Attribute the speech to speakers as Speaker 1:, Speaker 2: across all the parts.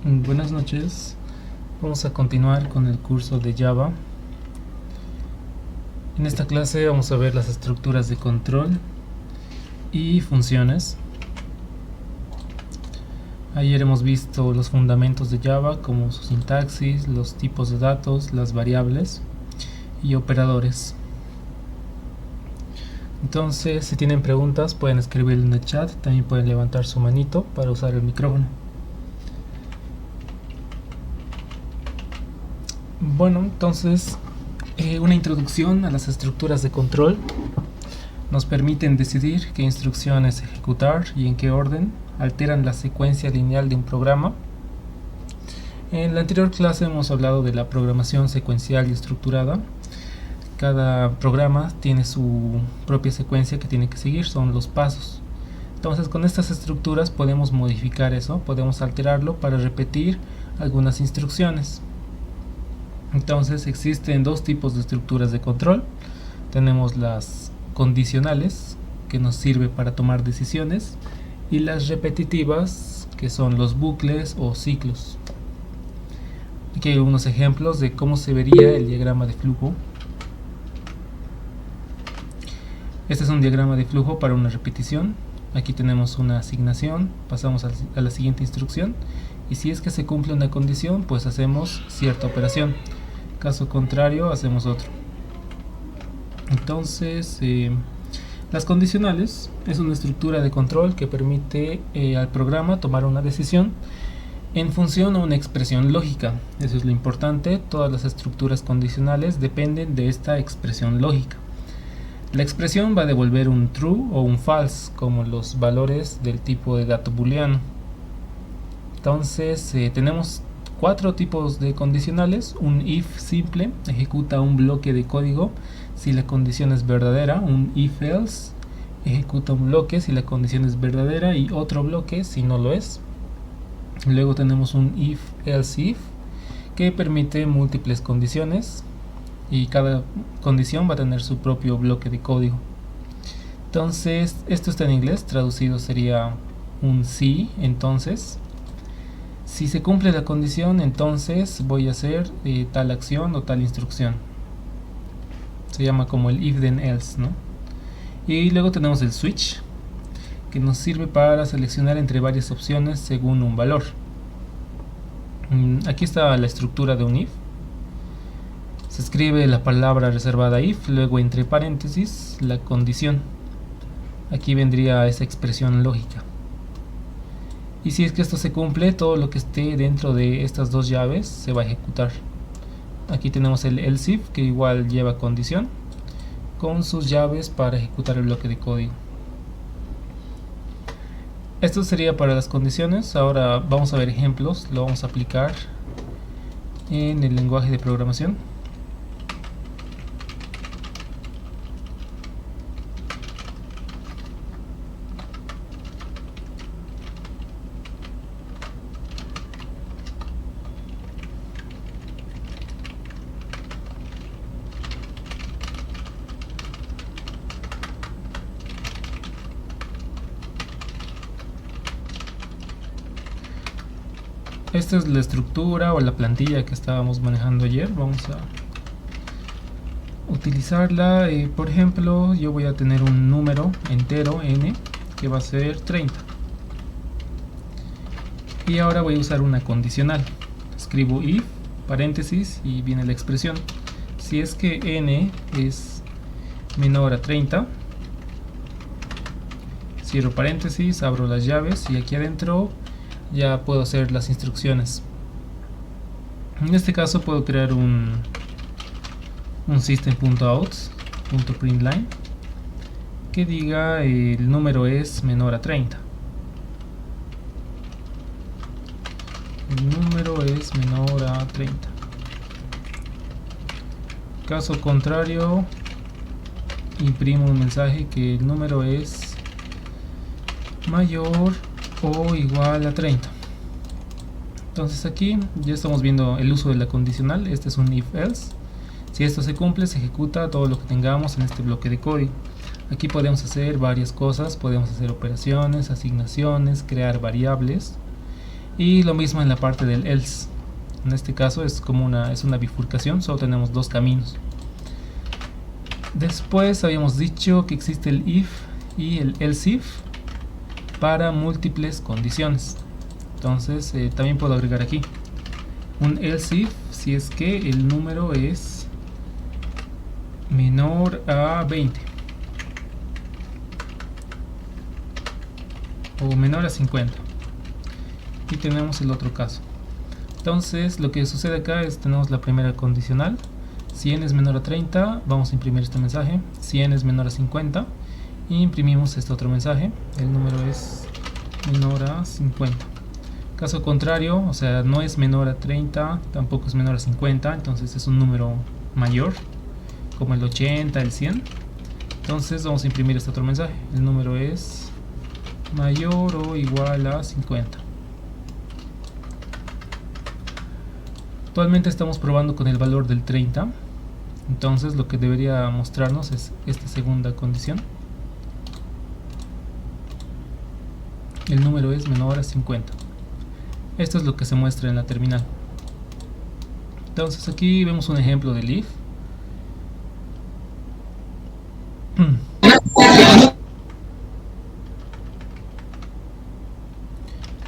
Speaker 1: Buenas noches, vamos a continuar con el curso de Java. En esta clase vamos a ver las estructuras de control y funciones. Ayer hemos visto los fundamentos de Java como su sintaxis, los tipos de datos, las variables y operadores. Entonces, si tienen preguntas pueden escribir en el chat, también pueden levantar su manito para usar el micrófono. Bueno, entonces una introducción a las estructuras de control nos permiten decidir qué instrucciones ejecutar y en qué orden, alteran la secuencia lineal de un programa. En la anterior clase hemos hablado de la programación secuencial y estructurada. Cada programa tiene su propia secuencia que tiene que seguir, son los pasos. Entonces con estas estructuras podemos modificar eso, podemos alterarlo para repetir algunas instrucciones. Entonces existen dos tipos de estructuras de control. Tenemos las condicionales, que nos sirve para tomar decisiones, y las repetitivas, que son los bucles o ciclos. Aquí hay unos ejemplos de cómo se vería el diagrama de flujo. Este es un diagrama de flujo para una repetición. Aquí tenemos una asignación, pasamos a la siguiente instrucción, y si es que se cumple una condición, pues hacemos cierta operación. Caso contrario, hacemos otro. Entonces, las condicionales es una estructura de control que permite al programa tomar una decisión en función a una expresión lógica. Eso es lo importante. Todas las estructuras condicionales dependen de esta expresión lógica. La expresión va a devolver un true o un false, como los valores del tipo de dato booleano. Entonces, tenemos cuatro tipos de condicionales. Un if simple ejecuta un bloque de código si la condición es verdadera. Un if else ejecuta un bloque si la condición es verdadera y otro bloque si no lo es. Luego tenemos un if else if que permite múltiples condiciones y cada condición va a tener su propio bloque de código. Entonces esto está en inglés, traducido sería un si, entonces si se cumple la condición, entonces voy a hacer tal acción o tal instrucción. Se llama como el if then else, ¿no? Y luego tenemos el switch, que nos sirve para seleccionar entre varias opciones según un valor. Aquí está la estructura de un if. Se escribe la palabra reservada if, luego entre paréntesis la condición. Aquí vendría esa expresión lógica. Y si es que esto se cumple, todo lo que esté dentro de estas dos llaves se va a ejecutar. Aquí tenemos el else if, que igual lleva condición, con sus llaves para ejecutar el bloque de código. Esto sería para las condiciones. Ahora vamos a ver ejemplos, lo vamos a aplicar en el lenguaje de programación. Esta es la estructura o la plantilla que estábamos manejando ayer. Vamos a utilizarla. Por ejemplo, yo voy a tener un número entero n que va a ser 30. Y ahora voy a usar una condicional. Escribo if, paréntesis, y viene la expresión. Si es que n es menor a 30, cierro paréntesis, abro las llaves y aquí adentro ya puedo hacer las instrucciones. En este caso puedo crear un system.out.println que diga el número es menor a 30. El número es menor a 30. Caso contrario, imprimo un mensaje que el número es mayor o igual a 30. Entonces aquí ya estamos viendo el uso de la condicional. Este es un if else. Si esto se cumple, se ejecuta todo lo que tengamos en este bloque de código. Aquí podemos hacer varias cosas, podemos hacer operaciones, asignaciones, crear variables. Y lo mismo en la parte del else. En este caso es como una bifurcación, solo tenemos dos caminos. Después habíamos dicho que existe el if y el else if para múltiples condiciones. Entonces también puedo agregar aquí un else if si es que el número es menor a 20 o menor a 50, y tenemos el otro caso. Entonces lo que sucede acá es tenemos la primera condicional: si n es menor a 30 vamos a imprimir este mensaje, si n es menor a 50 y imprimimos este otro mensaje, el número es menor a 50. Caso contrario, o sea, no es menor a 30, tampoco es menor a 50, entonces es un número mayor, como el 80, el 100. Entonces vamos a imprimir este otro mensaje, el número es mayor o igual a 50. Actualmente estamos probando con el valor del 30, entonces lo que debería mostrarnos es esta segunda condición: el número es menor a 50. Esto es lo que se muestra en la terminal. Entonces aquí vemos un ejemplo del if.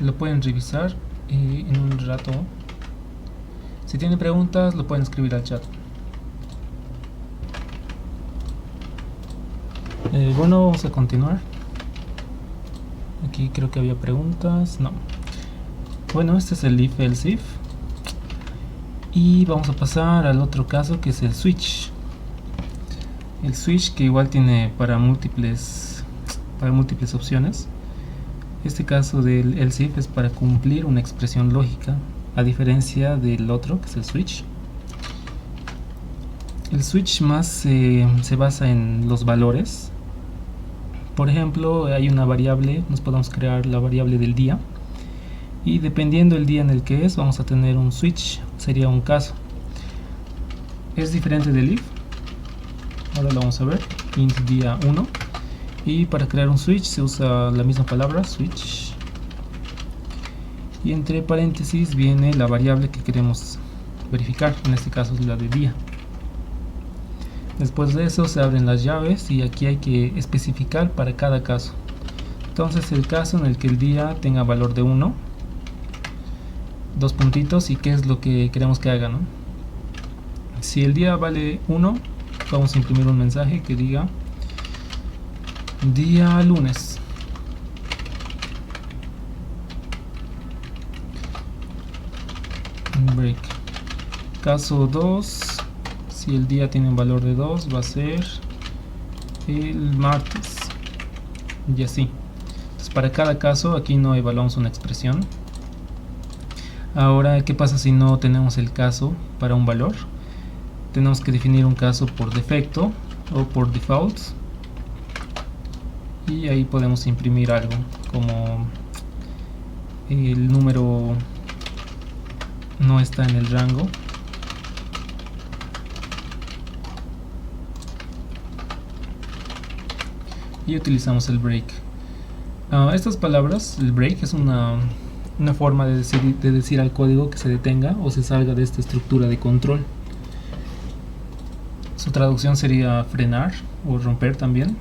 Speaker 1: Lo pueden revisar en un rato. Si tienen preguntas lo pueden escribir al chat. Bueno, vamos a continuar. Aquí creo que había preguntas. No. Bueno, este es el if else if. Y vamos a pasar al otro caso, que es el switch. El switch, que igual tiene para múltiples opciones. Este caso del else if es para cumplir una expresión lógica, a diferencia del otro, que es el switch. El switch más se basa en los valores. Por ejemplo, hay una variable, nos podemos crear la variable del día, y dependiendo del día en el que es, vamos a tener un switch, sería un caso. Es diferente del if, ahora lo vamos a ver, int día 1, y para crear un switch se usa la misma palabra, switch, y entre paréntesis viene la variable que queremos verificar, en este caso es la de día. Después de eso se abren las llaves y aquí hay que especificar para cada caso. Entonces el caso en el que el día tenga valor de 1, dos puntitos, y qué es lo que queremos que haga, ¿no? Si el día vale 1, vamos a imprimir un mensaje que diga día lunes. Break. Caso 2, si el día tiene un valor de 2, va a ser el martes, y así. Entonces para cada caso aquí no evaluamos una expresión. Ahora, ¿qué pasa si no tenemos el caso para un valor? Tenemos que definir un caso por defecto o por default, y ahí podemos imprimir algo como el número no está en el rango. Y utilizamos el break. Estas palabras, el break es una forma de decir al código que se detenga o se salga de esta estructura de control. Su traducción sería frenar o romper también.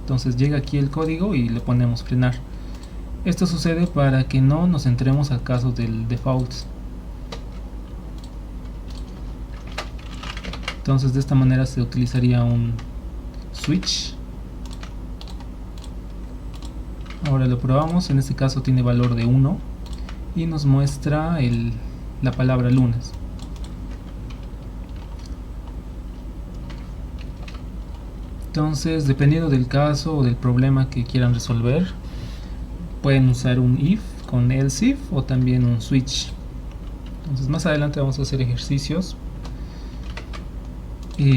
Speaker 1: Entonces llega aquí el código y le ponemos frenar. Esto sucede para que no nos entremos al caso del default. Entonces de esta manera se utilizaría un switch. Ahora lo probamos, en este caso tiene valor de 1 y nos muestra la palabra lunes. Entonces, dependiendo del caso o del problema que quieran resolver, pueden usar un if con else if o también un switch. Entonces más adelante vamos a hacer ejercicios,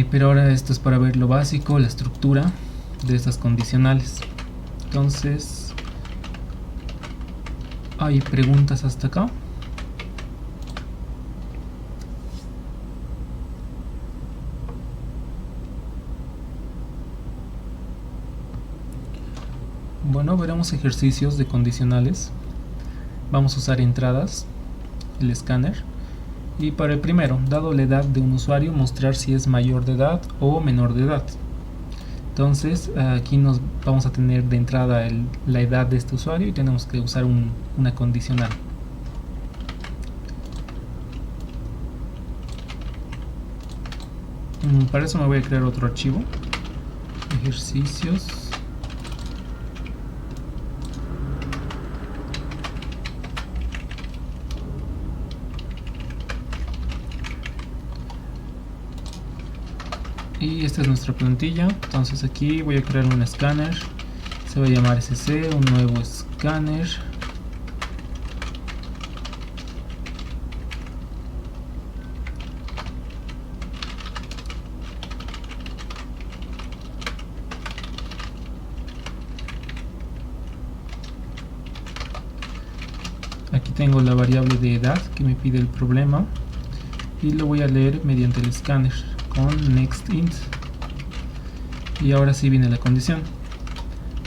Speaker 1: pero ahora esto es para ver lo básico, la estructura de estas condicionales. Entonces, ¿hay preguntas hasta acá? Bueno, veremos ejercicios de condicionales. vamos a usar entradas, el escáner. Y para el primero, dado la edad de un usuario, mostrar si es mayor de edad o menor de edad. Entonces aquí nos vamos a tener de entrada la edad de este usuario y tenemos que usar una condicional. Para eso me voy a crear otro archivo, ejercicios. Y esta es nuestra plantilla. Entonces aquí voy a crear un escáner, se va a llamar SC, un nuevo escáner. Aquí tengo la variable de edad que me pide el problema y lo voy a leer mediante el escáner con nextInt. Y ahora sí viene la condición.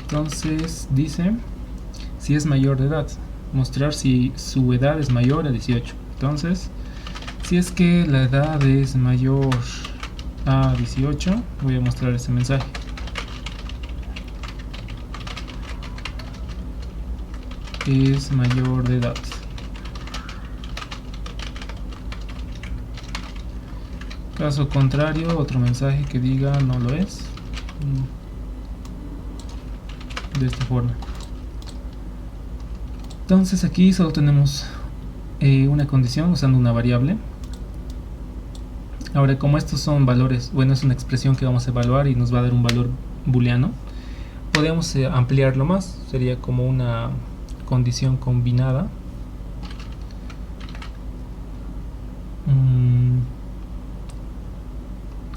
Speaker 1: Entonces dice si es mayor de edad, mostrar si su edad es mayor a 18. Entonces, si es que la edad es mayor a 18, voy a mostrar ese mensaje. Es mayor de edad. Caso contrario, otro mensaje que diga no lo es. De esta forma. Entonces aquí solo tenemos una condición usando una variable. Ahora, como estos son valores, bueno, es una expresión que vamos a evaluar y nos va a dar un valor booleano, podemos ampliarlo más. Sería como una condición combinada.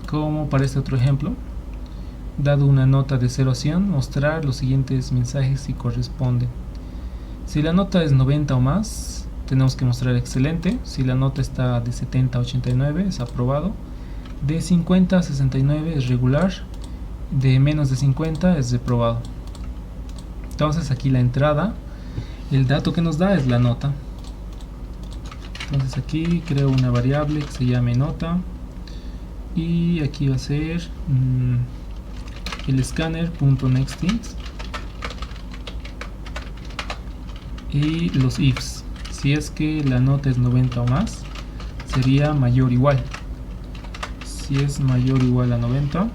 Speaker 1: Como para este otro ejemplo, dado una nota de 0 a 100, mostrar los siguientes mensajes si corresponden. Si la nota es 90 o más, tenemos que mostrar excelente. Si la nota está de 70 a 89, es aprobado. De 50 a 69 es regular. De menos de 50 es reprobado. Entonces aquí la entrada, el dato que nos da es la nota. Entonces aquí creo una variable que se llame nota. Y aquí va a ser el scanner.nextInt y los ifs. Si es que la nota es 90 o más, sería mayor o igual. Si es mayor o igual a 90,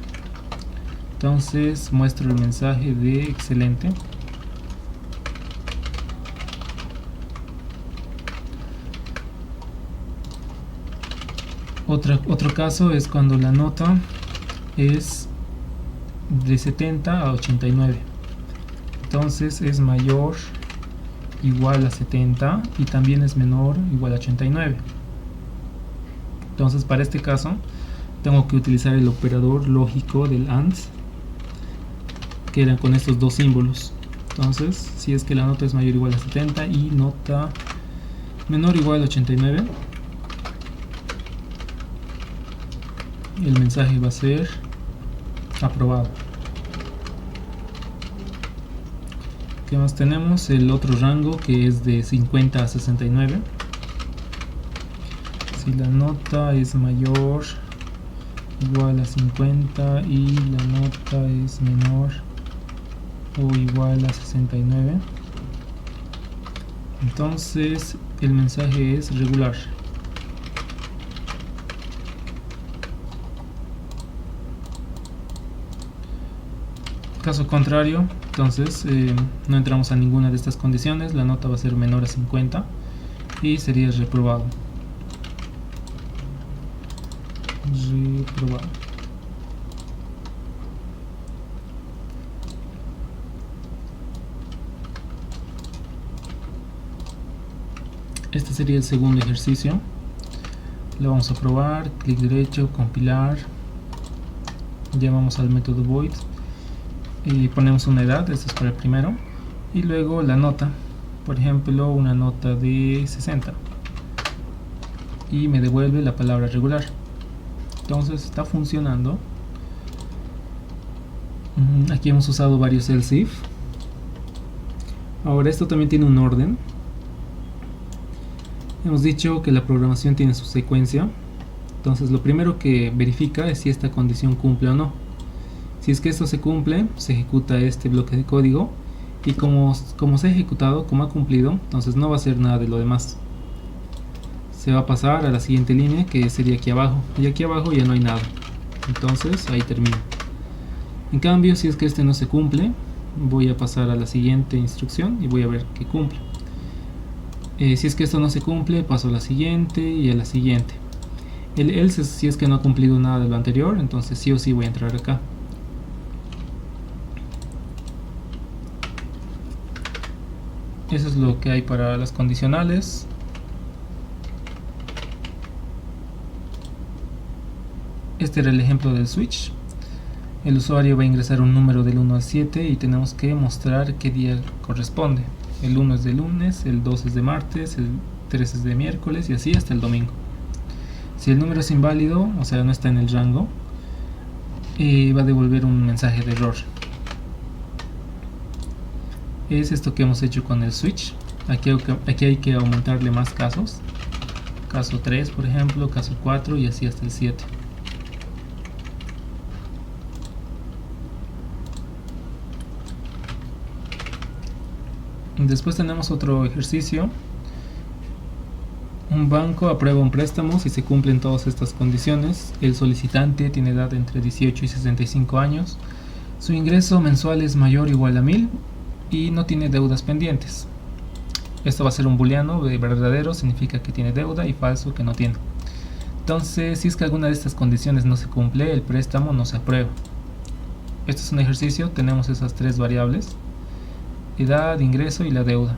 Speaker 1: entonces muestro el mensaje de excelente. Otro caso es cuando la nota es de 70 a 89, entonces es mayor igual a 70 y también es menor igual a 89. Entonces para este caso tengo que utilizar el operador lógico del AND, que eran con estos dos símbolos. Entonces si es que la nota es mayor o igual a 70 y nota menor o igual a 89, el mensaje va a ser aprobado. ¿Qué más tenemos? El otro rango que es de 50 a 69. Si la nota es mayor o igual a 50 y la nota es menor o igual a 69, entonces el mensaje es regular. Caso contrario, entonces no entramos a ninguna de estas condiciones, la nota va a ser menor a 50 y sería reprobado. Este sería el segundo ejercicio. Lo vamos a probar, clic derecho, compilar, llamamos al método void y ponemos una edad, esto es para el primero, y luego la nota, por ejemplo una nota de 60, y me devuelve la palabra regular. Entonces está funcionando. Aquí hemos usado varios else if. Ahora esto también tiene un orden. Hemos dicho que la programación tiene su secuencia. Entonces lo primero que verifica es si esta condición cumple o no. Si es que esto se cumple, se ejecuta este bloque de código, y como se ha ejecutado, como ha cumplido, entonces no va a hacer nada de lo demás. Se va a pasar a la siguiente línea, que sería aquí abajo, y aquí abajo ya no hay nada. Entonces ahí termina. En cambio, si es que este no se cumple, voy a pasar a la siguiente instrucción y voy a ver que cumple. Si es que esto no se cumple, paso a la siguiente y a la siguiente. El else, si es que no ha cumplido nada de lo anterior, entonces sí o sí voy a entrar acá. Eso es lo que hay para las condicionales. Este era el ejemplo del switch. El usuario va a ingresar un número del 1 al 7 y tenemos que mostrar qué día corresponde. El 1 es de lunes, el 2 es de martes, el 3 es de miércoles y así hasta el domingo. Si el número es inválido, o sea no está en el rango, va a devolver un mensaje de error. Es esto que hemos hecho con el switch. Aquí hay que aumentarle más casos. Caso 3 por ejemplo, caso 4 y así hasta el 7. Después tenemos otro ejercicio. Un banco aprueba un préstamo si se cumplen todas estas condiciones. El solicitante tiene edad entre 18 y 65 años. Su ingreso mensual es mayor o igual a 1000 y no tiene deudas pendientes. Esto va a ser un booleano. De verdadero significa que tiene deuda y falso que no tiene. Entonces, si es que alguna de estas condiciones no se cumple, el préstamo no se aprueba. Este es un ejercicio. Tenemos esas tres variables: edad, ingreso y la deuda.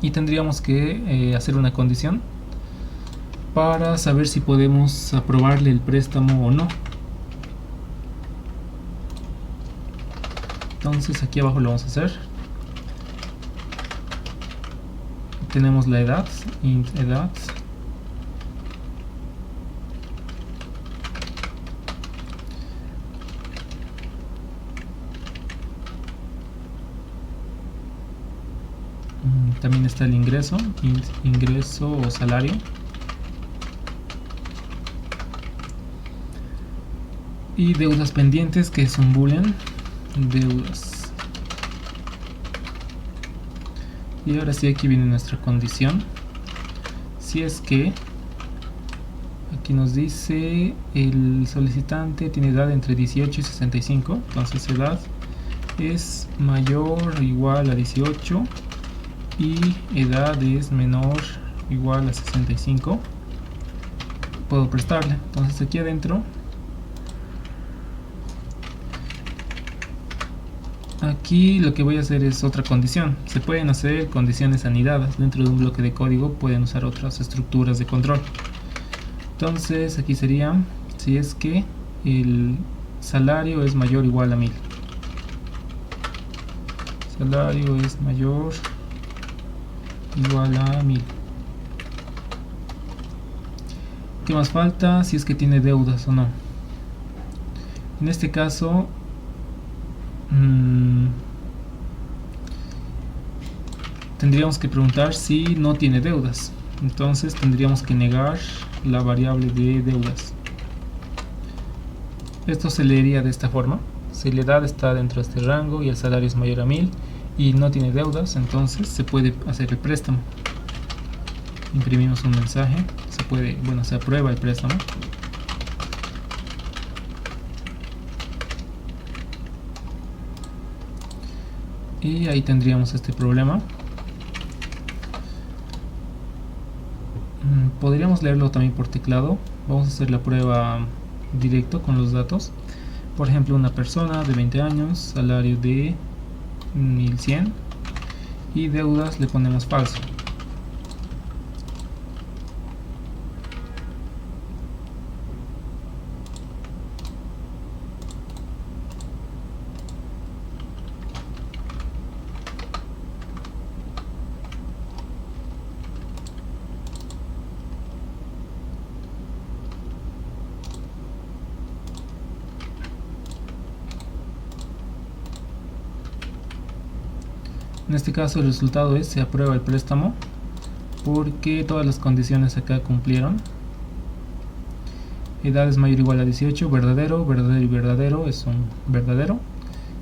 Speaker 1: Y tendríamos que hacer una condición para saber si podemos aprobarle el préstamo o no. Entonces aquí abajo lo vamos a hacer. Tenemos la edad, int edad. También está el ingreso, ingreso o salario. Y deudas pendientes, que es un boolean, deudas. Y ahora sí, aquí viene nuestra condición. Si es que aquí nos dice el solicitante tiene edad entre 18 y 65, entonces edad es mayor o igual a 18 y edad es menor o igual a 65, puedo prestarle. Entonces aquí adentro, aquí lo que voy a hacer es otra condición. Se pueden hacer condiciones anidadas. Dentro de un bloque de código pueden usar otras estructuras de control. Entonces aquí sería si es que el salario es mayor o igual a 1000. Salario es mayor igual a 1000. ¿Qué más falta? Si es que tiene deudas o no. En este caso tendríamos que preguntar si no tiene deudas. Entonces tendríamos que negar la variable de deudas. Esto se leería de esta forma: si la edad está dentro de este rango y el salario es mayor a 1000 y no tiene deudas, entonces se puede hacer el préstamo. Imprimimos un mensaje, se aprueba el préstamo. Y ahí tendríamos este problema. Podríamos leerlo también por teclado. Vamos a hacer la prueba directo con los datos. Por ejemplo, una persona de 20 años, salario de 1100 y deudas le ponemos falso. En este caso el resultado es: se aprueba el préstamo. porque todas las condiciones acá cumplieron. Edad es mayor o igual a 18, verdadero, verdadero y verdadero es un verdadero.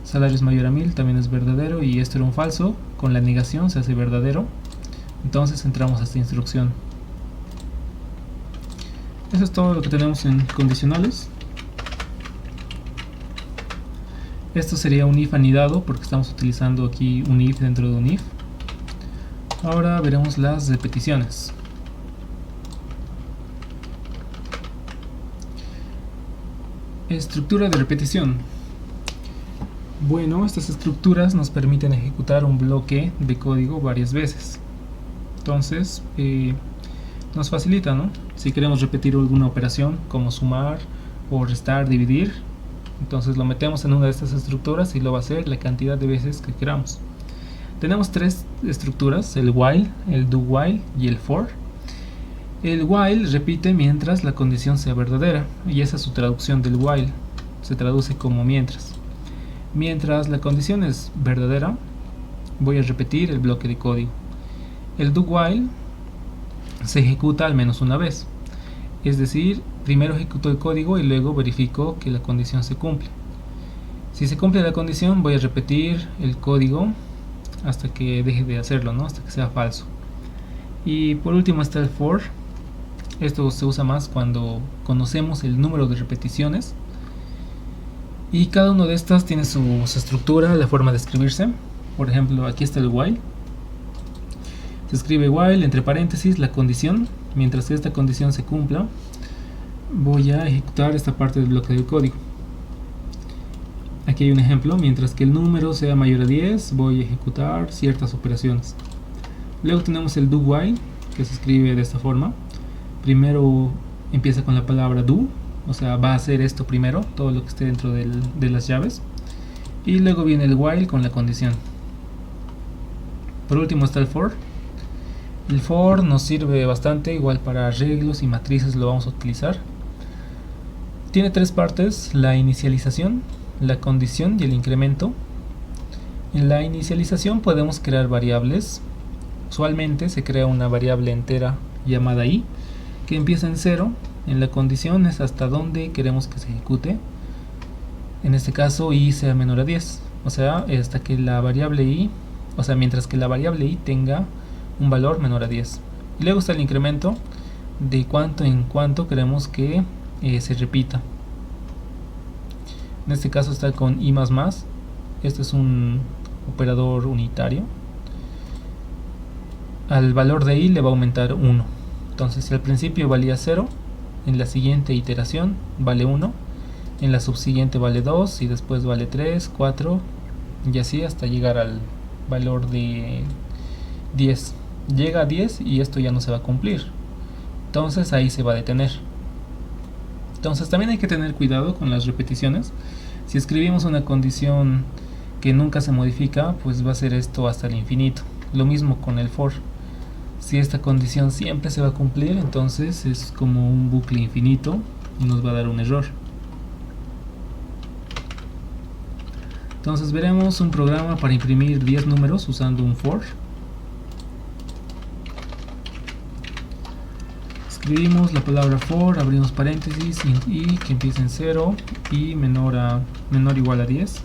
Speaker 1: Salario es mayor a 1000, también es verdadero, y esto era un falso. Con la negación se hace verdadero. Entonces entramos a esta instrucción. Eso es todo lo que tenemos en condicionales. Esto sería un if anidado porque estamos utilizando aquí un if dentro de un if. Ahora veremos las repeticiones. Estructura de repetición. Bueno, estas estructuras nos permiten ejecutar un bloque de código varias veces. Entonces, nos facilita, ¿no? Si queremos repetir alguna operación como sumar o restar, dividir, entonces lo metemos en una de estas estructuras y lo va a hacer la cantidad de veces que queramos. Tenemos tres estructuras: el while, el do while y el for. El while repite mientras la condición sea verdadera, y esa es su traducción del while. Se traduce como mientras. Mientras la condición es verdadera, voy a repetir el bloque de código. El do while se ejecuta al menos una vez, es decir, primero ejecuto el código y luego verifico que la condición se cumple. Si se cumple la condición, voy a repetir el código hasta que deje de hacerlo, ¿no? Hasta que sea falso. Y por último está el for. Esto se usa más cuando conocemos el número de repeticiones, y cada una de estas tiene su estructura, la forma de escribirse. Por ejemplo, aquí está el while. Se escribe while entre paréntesis la condición. Mientras que esta condición se cumpla, voy a ejecutar esta parte del bloque del código. Aquí hay un ejemplo: mientras que el número sea mayor a 10, voy a ejecutar ciertas operaciones. Luego tenemos el do while, que se escribe de esta forma. Primero empieza con la palabra do, o sea, va a hacer esto primero, todo lo que esté dentro de las llaves. Y luego viene el while con la condición. Por último está el for. El for nos sirve bastante, igual para arreglos y matrices lo vamos a utilizar. Tiene tres partes: la inicialización, la condición y el incremento. En la inicialización podemos crear variables. Usualmente se crea una variable entera llamada i, que empieza en 0. En la condición es hasta donde queremos que se ejecute. En este caso i sea menor a 10, o sea, hasta que la variable i, o sea, mientras que la variable i tenga un valor menor a 10. Y luego está el incremento, de cuánto en cuánto queremos que se repita. En este caso está con i++. Este es un operador unitario. Al valor de i le va a aumentar 1. Entonces, si al principio valía 0, en la siguiente iteración vale 1, en la subsiguiente vale 2, y después vale 3, 4, y así hasta llegar al valor de 10. Llega a 10 y esto ya no se va a cumplir. Entonces ahí se va a detener. Entonces también hay que tener cuidado con las repeticiones. Si escribimos una condición que nunca se modifica, pues va a ser esto hasta el infinito. Lo mismo con el for. Si esta condición siempre se va a cumplir, entonces es como un bucle infinito y nos va a dar un error. Entonces veremos un programa para imprimir 10 números usando un for. Escribimos la palabra for, abrimos paréntesis, int i, que empieza en 0 y menor o igual a 10.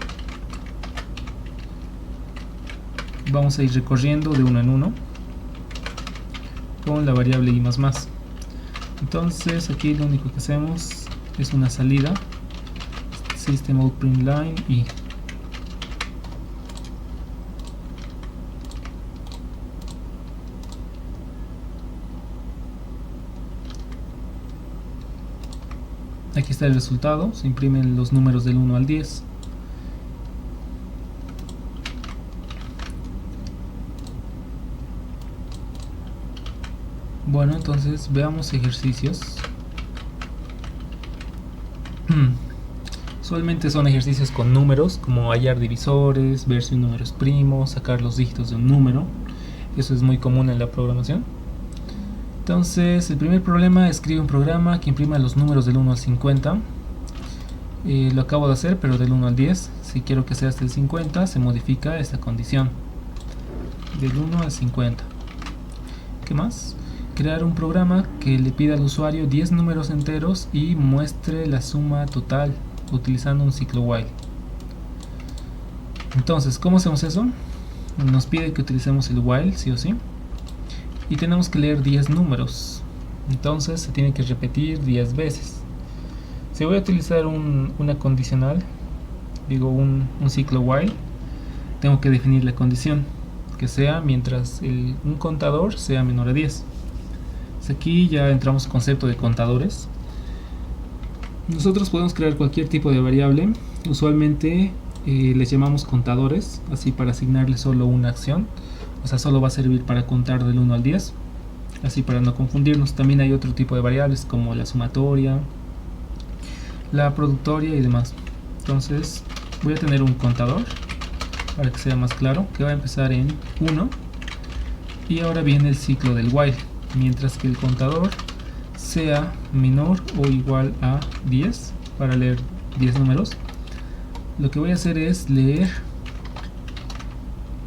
Speaker 1: Vamos a ir recorriendo de uno en uno con la variable i++. Entonces aquí lo único que hacemos es una salida, system.out.println i. Aquí está el resultado, se imprimen los números del 1 al 10. Bueno, entonces veamos ejercicios. Usualmente son ejercicios con números, como hallar divisores, ver si un número es primo, sacar los dígitos de un número. Eso es muy común en la programación. Entonces, el primer problema: escribe un programa que imprima los números del 1 al 50. Lo acabo de hacer, pero del 1 al 10. Si quiero que sea hasta el 50, se modifica esta condición. Del 1 al 50. ¿Qué más? Crear un programa que le pida al usuario 10 números enteros y muestre la suma total utilizando un ciclo while. Entonces, ¿cómo hacemos eso? Nos pide que utilicemos el while, sí o sí, y tenemos que leer 10 números. Entonces se tiene que repetir 10 veces. Si voy a utilizar una condicional, digo un ciclo while, tengo que definir la condición que sea mientras un contador sea menor a 10. Aquí ya entramos al concepto de contadores. Nosotros podemos crear cualquier tipo de variable. Usualmente les llamamos contadores, así para asignarle solo una acción. O sea, solo va a servir para contar del 1 al 10, así para no confundirnos. También hay otro tipo de variables como la sumatoria, la productoria y demás. Entonces voy a tener un contador, para que sea más claro, que va a empezar en 1. Y ahora viene el ciclo del while. Mientras que el contador sea menor o igual a 10, para leer 10 números, lo que voy a hacer es leer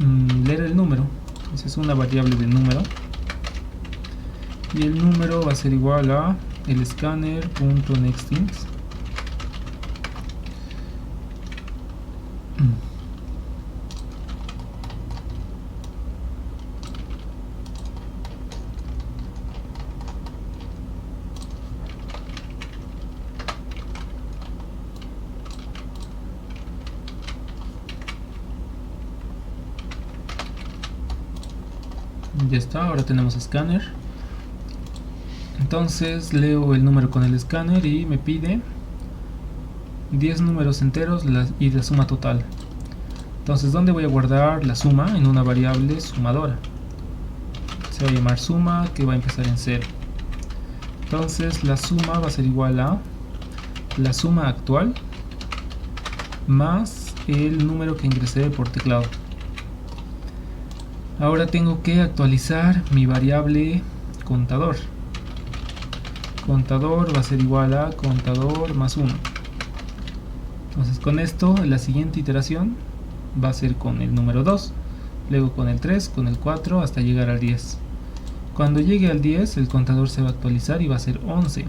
Speaker 1: el número. Entonces una variable de número, y el número va a ser igual a el scanner.nextInt. Ya está, ahora tenemos escáner. Entonces leo el número con el escáner y me pide 10 números enteros y la suma total. Entonces, ¿dónde voy a guardar la suma? En una variable sumadora. Se va a llamar suma, que va a empezar en 0. Entonces la suma va a ser igual a la suma actual más el número que ingresé por teclado. Ahora tengo que actualizar mi variable contador. Contador va a ser igual a contador más 1. Entonces con esto la siguiente iteración va a ser con el número 2, luego con el 3, con el 4 hasta llegar al 10. Cuando llegue al 10 el contador se va a actualizar y va a ser 11.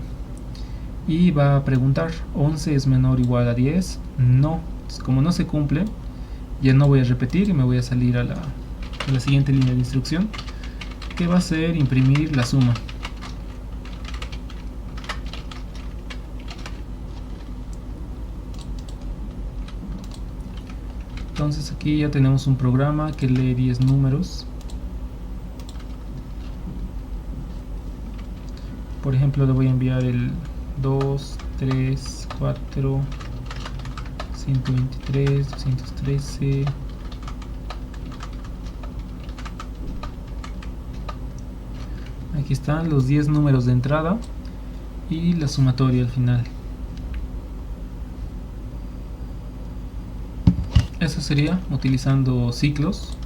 Speaker 1: Y va a preguntar, ¿11 es menor o igual a 10? No. Entonces, como no se cumple, ya no voy a repetir y me voy a salir a la siguiente línea de instrucción, que va a ser imprimir la suma. Entonces aquí ya tenemos un programa que lee 10 números. Por ejemplo, le voy a enviar el 2, 3, 4, 123, 213. Aquí están los 10 números de entrada y la sumatoria al final. Eso sería utilizando ciclos.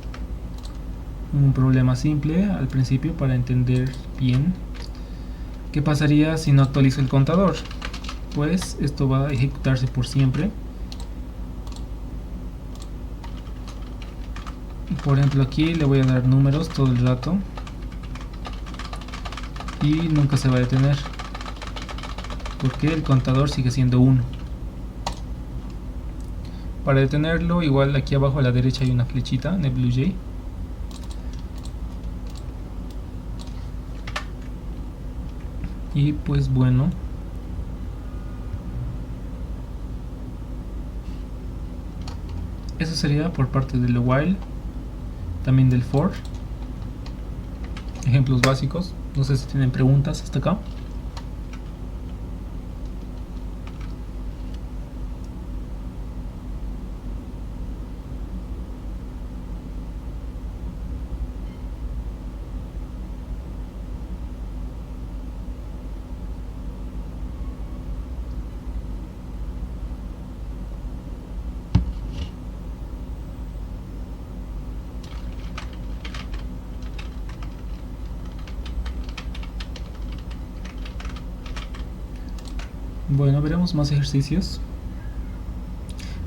Speaker 1: Un problema simple al principio para entender bien. ¿Qué pasaría si no actualizo el contador? Pues esto va a ejecutarse por siempre. Por ejemplo, aquí le voy a dar números todo el rato y nunca se va a detener porque el contador sigue siendo 1. Para detenerlo, igual aquí abajo a la derecha hay una flechita, NetBlueJ. Y pues bueno, eso sería por parte del while, también del for. Ejemplos básicos. No sé si tienen preguntas hasta acá. Bueno, veremos más ejercicios.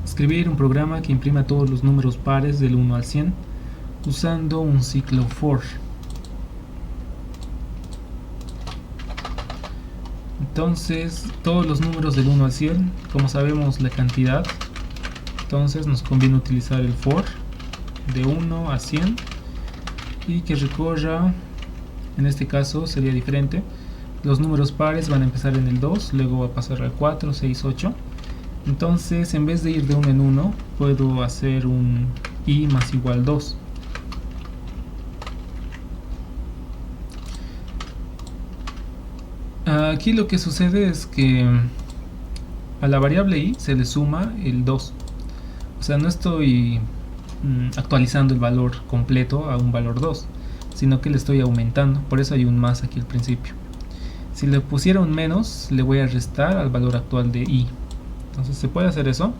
Speaker 1: Escribir un programa que imprima todos los números pares del 1 al 100 usando un ciclo for. Entonces todos los números del 1 al 100, como sabemos la cantidad, entonces nos conviene utilizar el for de 1 a 100 y que recorra, en este caso sería diferente, los números pares van a empezar en el 2, luego va a pasar al 4, 6, 8. Entonces en vez de ir de 1 en 1 puedo hacer un i más igual 2. Aquí lo que sucede es que a la variable i se le suma el 2. O sea, no estoy actualizando el valor completo a un valor 2, sino que le estoy aumentando. Por eso hay un más aquí al principio. Si le pusiera un menos, le voy a restar al valor actual de i. Entonces se puede hacer eso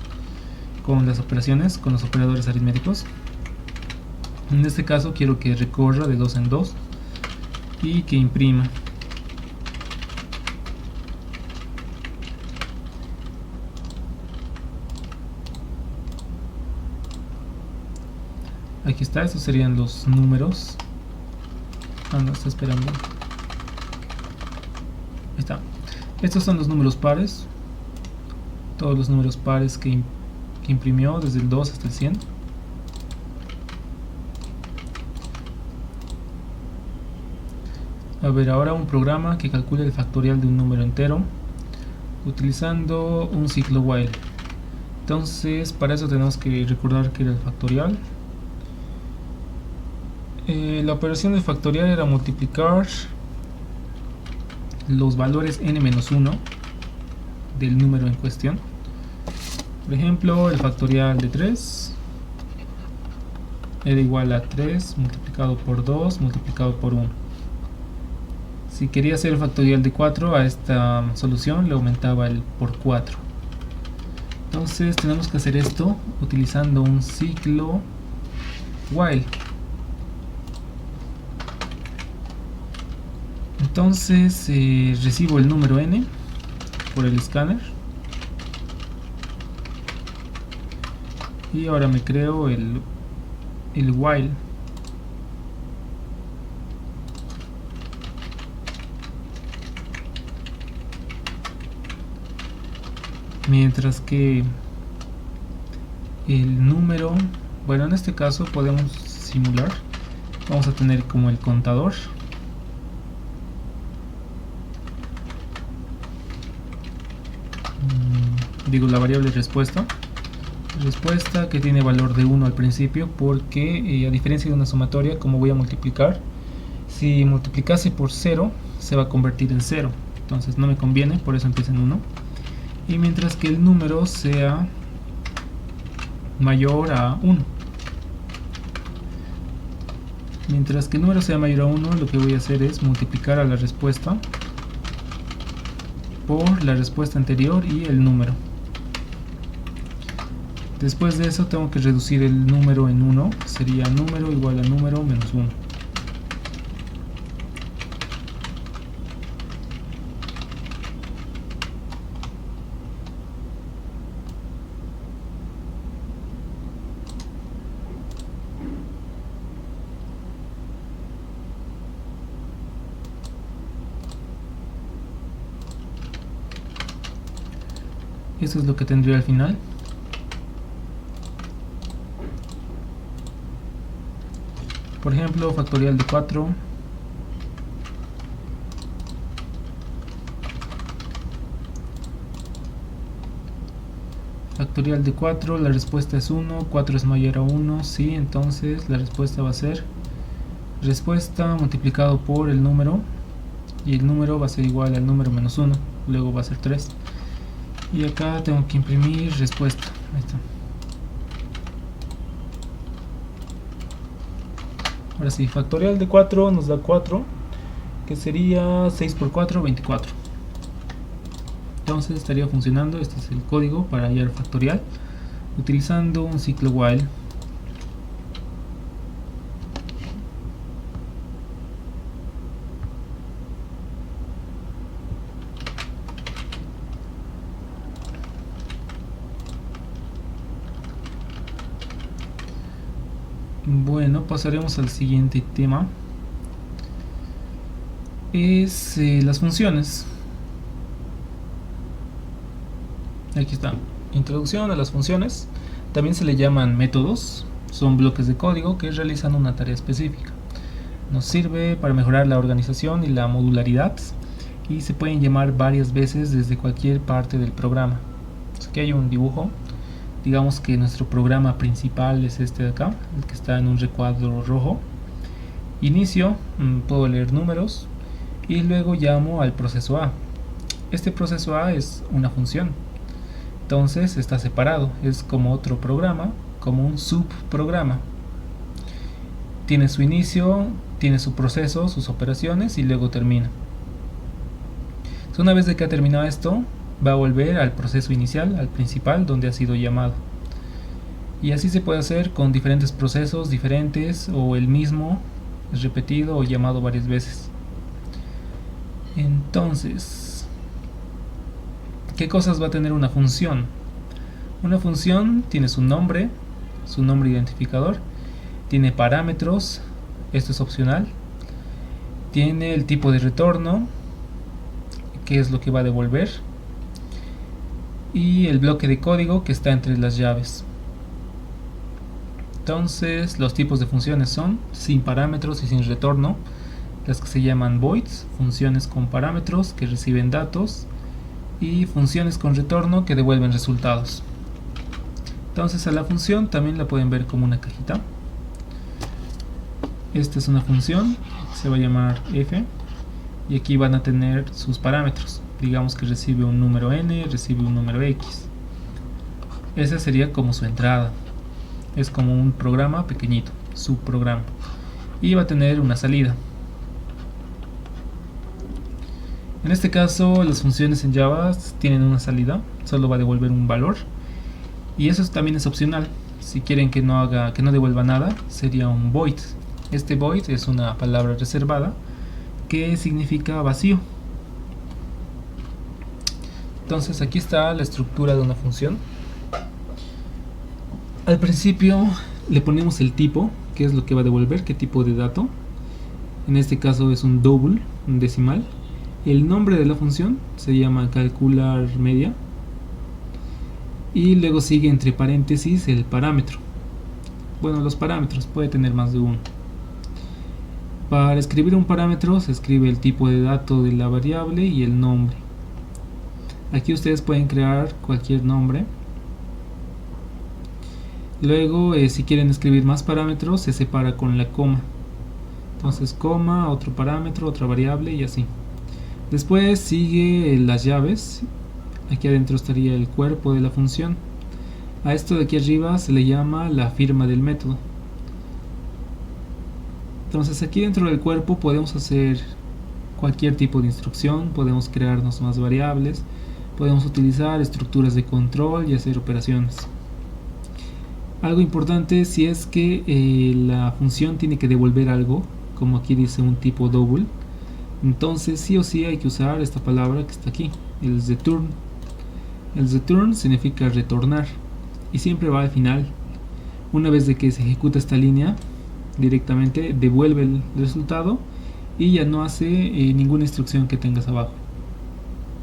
Speaker 1: con las operaciones, con los operadores aritméticos. En este caso quiero que recorra de 2 en 2 y que imprima. Aquí está, estos serían los números. No está esperando. Ahí está. Estos son los números pares. Todos los números pares que imprimió desde el 2 hasta el 100. A ver, ahora un programa que calcule el factorial de un número entero utilizando un ciclo while. Entonces, para eso tenemos que recordar que era el factorial. La operación de factorial era multiplicar los valores n-1 del número en cuestión. Por ejemplo, el factorial de 3 era igual a 3 multiplicado por 2 multiplicado por 1. Si quería hacer el factorial de 4 a esta solución, le aumentaba el por 4. Entonces tenemos que hacer esto utilizando un ciclo while. Entonces recibo el número n por el escáner y ahora me creo el while. Mientras que el número, bueno, en este caso podemos simular, vamos a tener como el contador. Digo la variable respuesta que tiene valor de 1 al principio, porque a diferencia de una sumatoria, como voy a multiplicar, si multiplicase por 0 se va a convertir en 0, entonces no me conviene, por eso empieza en 1. Y mientras que el número sea mayor a 1, mientras que el número sea mayor a 1, lo que voy a hacer es multiplicar a la respuesta por la respuesta anterior y el número. Después de eso tengo que reducir el número en 1, sería número igual a número menos 1. Eso es lo que tendría al final. Por ejemplo, factorial de 4 factorial de 4, la respuesta es 1, 4 es mayor a 1, sí, entonces la respuesta va a ser respuesta multiplicado por el número, y el número va a ser igual al número menos 1, luego va a ser 3. Y acá tengo que imprimir respuesta. Ahí está. Ahora sí, factorial de 4 nos da 4, que sería 6 por 4, 24. Entonces estaría funcionando, este es el código para hallar factorial, utilizando un ciclo while. Bueno, pasaremos al siguiente tema. Es las funciones. Aquí está, introducción a las funciones. También se le llaman métodos, son bloques de código que realizan una tarea específica. Nos sirve para mejorar la organización y la modularidad, y se pueden llamar varias veces desde cualquier parte del programa. Aquí hay un dibujo. Digamos que nuestro programa principal es este de acá, el que está en un recuadro rojo. Inicio, puedo leer números y luego llamo al proceso A. Este proceso A es una función, entonces está separado, es como otro programa, como un subprograma. Tiene su inicio, tiene su proceso, sus operaciones y luego termina. Una vez de que ha terminado esto, va a volver al proceso inicial, al principal, donde ha sido llamado. Y así se puede hacer con diferentes procesos diferentes, o el mismo es repetido o llamado varias veces. Entonces, ¿qué cosas va a tener una función? Una función tiene su nombre identificador, tiene parámetros, esto es opcional, tiene el tipo de retorno, que es lo que va a devolver, y el bloque de código que está entre las llaves. Entonces, los tipos de funciones son sin parámetros y sin retorno, las que se llaman voids, funciones con parámetros que reciben datos, y funciones con retorno que devuelven resultados. Entonces, a la función también la pueden ver como una cajita. Esta es una función, se va a llamar f, y aquí van a tener sus parámetros. Digamos que recibe un número n, recibe un número x. Esa sería como su entrada. Es como un programa pequeñito, subprograma. Y va a tener una salida. En este caso, las funciones en Java tienen una salida, solo va a devolver un valor. Y eso también es opcional. Si quieren que no devuelva nada, sería un void. Este void es una palabra reservada que significa vacío. Entonces aquí está la estructura de una función. Al principio le ponemos el tipo, que es lo que va a devolver, qué tipo de dato. En este caso es un double, un decimal. El nombre de la función se llama calcular media, y luego sigue entre paréntesis el parámetro. Bueno, los parámetros puede tener más de uno. Para escribir un parámetro se escribe el tipo de dato de la variable y el nombre. Aquí ustedes pueden crear cualquier nombre. Luego, si quieren escribir más parámetros, se separa con la coma. Entonces, coma, otro parámetro, otra variable y así. Después sigue las llaves. Aquí adentro estaría el cuerpo de la función. A esto de aquí arriba se le llama la firma del método. Entonces aquí dentro del cuerpo podemos hacer cualquier tipo de instrucción, podemos crearnos más variables, podemos utilizar estructuras de control y hacer operaciones. Algo importante si es que la función tiene que devolver algo, como aquí dice un tipo double, entonces sí o sí hay que usar esta palabra que está aquí, el return. El return significa retornar y siempre va al final. Una vez de que se ejecuta esta línea, directamente devuelve el resultado y ya no hace ninguna instrucción que tengas abajo.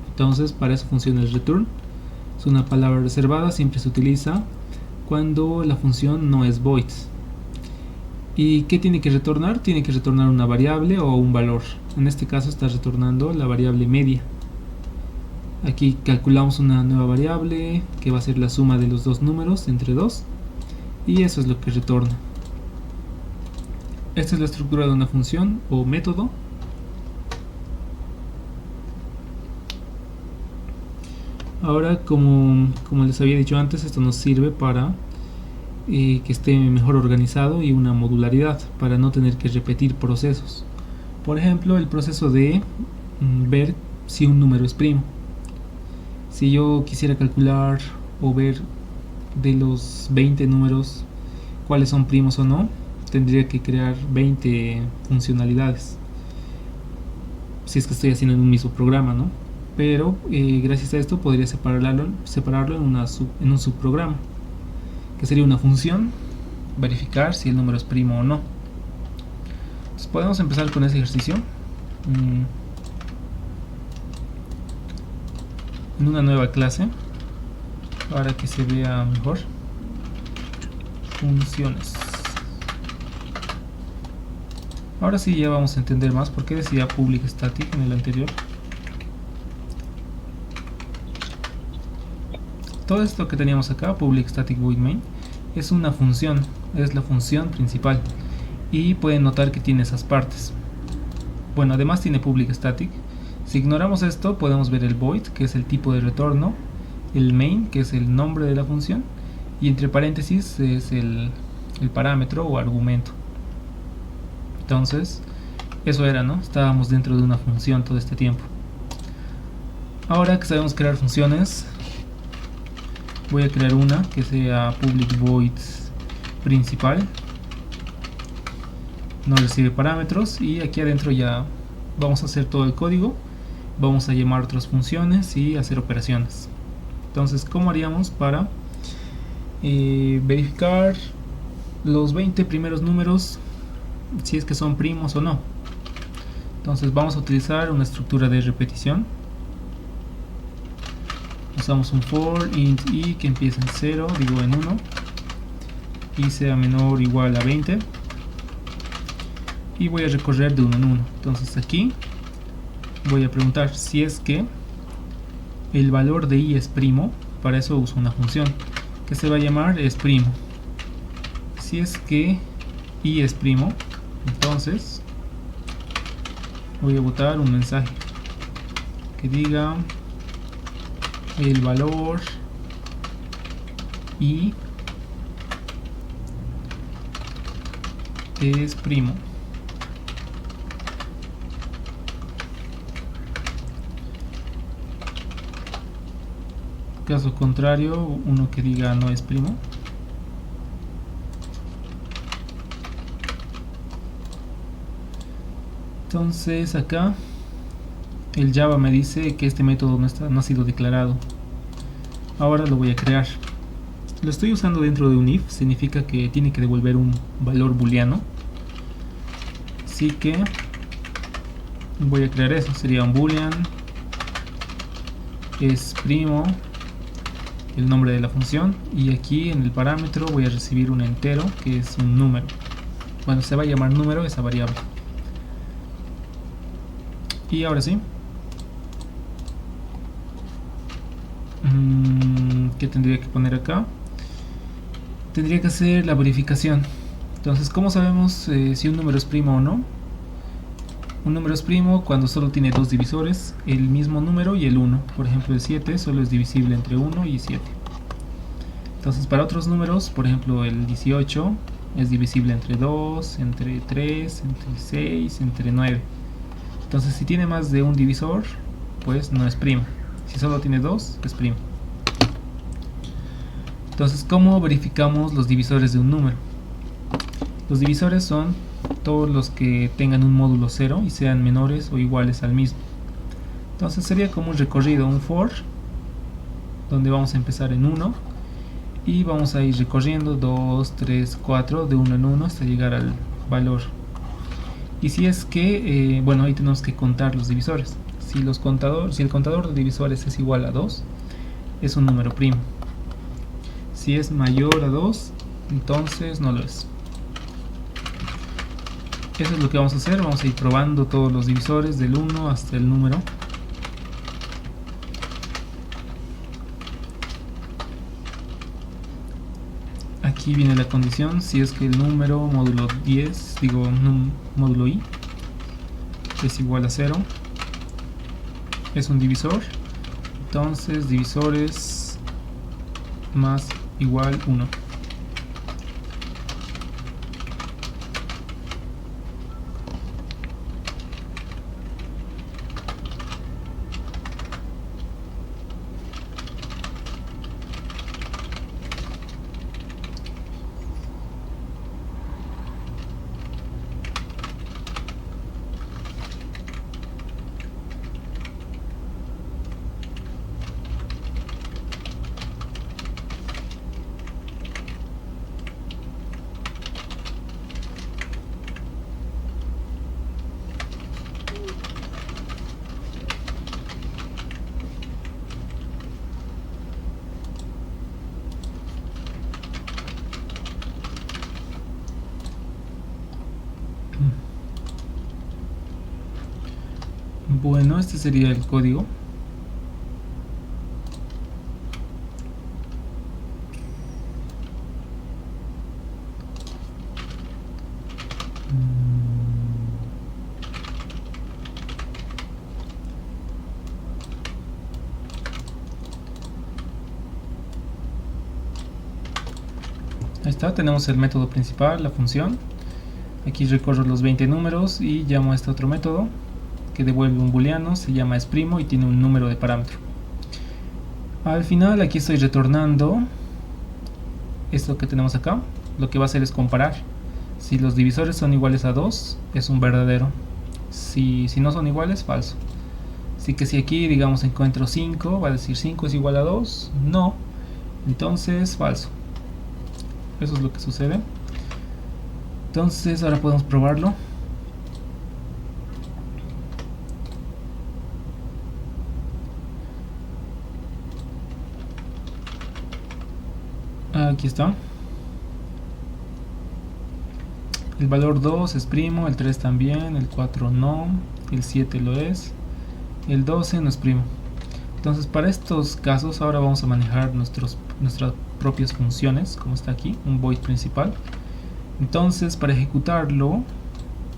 Speaker 1: Entonces para eso funciona el return. Es una palabra reservada, siempre se utiliza cuando la función no es void. ¿Y qué tiene que retornar? Tiene que retornar una variable o un valor. En este caso está retornando la variable media. Aquí calculamos una nueva variable que va a ser la suma de los dos números entre 2, y eso es lo que retorna. Esta es la estructura de una función o método. Ahora, como les había dicho antes, esto nos sirve para que esté mejor organizado y una modularidad, para no tener que repetir procesos. Por ejemplo, el proceso de ver si un número es primo. Si yo quisiera calcular o ver de los 20 números cuáles son primos o no, tendría que crear 20 funcionalidades, si es que estoy haciendo en un mismo programa, ¿no? Pero gracias a esto podría separarlo en un subprograma, que sería una función, verificar si el número es primo o no. Entonces podemos empezar con ese ejercicio. En una nueva clase para que se vea mejor. Funciones. Ahora sí ya vamos a entender más por qué decía public static en el anterior. Todo esto que teníamos acá, public static void main, es una función, es la función principal, y pueden notar que tiene esas partes. Bueno, además tiene public static. Si ignoramos esto, podemos ver el void, que es el tipo de retorno, el main, que es el nombre de la función, y entre paréntesis es el parámetro o argumento. Entonces, eso era, ¿no? Estábamos dentro de una función todo este tiempo. Ahora que sabemos crear funciones, voy a crear una que sea public void principal. No recibe parámetros, y aquí adentro ya vamos a hacer todo el código. Vamos a llamar otras funciones y hacer operaciones. Entonces, ¿cómo haríamos para verificar los 20 primeros números, si es que son primos o no? Entonces vamos a utilizar una estructura de repetición. Usamos un for int i que empieza en 0, digo en 1, y sea menor o igual a 20, y voy a recorrer de 1 en 1. Entonces aquí voy a preguntar si es que el valor de i es primo. Para eso uso una función que se va a llamar es primo. Si es que i es primo, entonces voy a botar un mensaje que diga el valor i es primo. Caso contrario, uno que diga no es primo. Entonces acá el Java me dice que este método no ha sido declarado. Ahora lo voy a crear. Lo estoy usando dentro de un if, significa que tiene que devolver un valor booleano. Así que voy a crear eso, sería un boolean es primo, el nombre de la función, y aquí en el parámetro voy a recibir un entero que es un número. Bueno, se va a llamar número esa variable. Y ahora sí, ¿qué tendría que poner acá? Tendría que hacer la verificación. Entonces, ¿cómo sabemos si un número es primo o no? Un número es primo cuando solo tiene dos divisores, el mismo número y el 1. Por ejemplo, el 7 solo es divisible entre 1 y 7. Entonces, para otros números, por ejemplo, el 18 es divisible entre 2, entre 3, entre 6, entre 9. Entonces, si tiene más de un divisor, pues no es primo. Si solo tiene dos, es primo. Entonces, ¿cómo verificamos los divisores de un número? Los divisores son todos los que tengan un módulo 0 y sean menores o iguales al mismo. Entonces sería como un recorrido, un for, donde vamos a empezar en 1 y vamos a ir recorriendo 2, 3, 4, de 1 en 1 hasta llegar al valor. Y si es que, bueno, ahí tenemos que contar los divisores. Si el contador de divisores es igual a 2, es un número primo. Si es mayor a 2, entonces no lo es. Eso es lo que vamos a hacer. Vamos a ir probando todos los divisores del 1 hasta el número. Aquí viene la condición, si es que el número módulo 10, módulo i, es igual a 0, es un divisor. Entonces divisores más igual 1. Bueno, este sería el código. Ahí está, tenemos el método principal, la función. Aquí recorro los 20 números y llamo a este otro método que devuelve un booleano, se llama exprimo y tiene un número de parámetro. Al final aquí estoy retornando esto que tenemos acá. Lo que va a hacer es comparar. Si los divisores son iguales a 2, es un verdadero. Si no son iguales, falso. Así que si aquí, digamos, encuentro 5, va a decir 5 es igual a 2. No. Entonces, falso. Eso es lo que sucede. Entonces, ahora podemos probarlo. Aquí está. El valor 2 es primo, el 3 también, el 4 no, el 7 lo es, el 12 no es primo. Entonces para estos casos ahora vamos a manejar nuestras propias funciones, como está aquí, un void principal. Entonces para ejecutarlo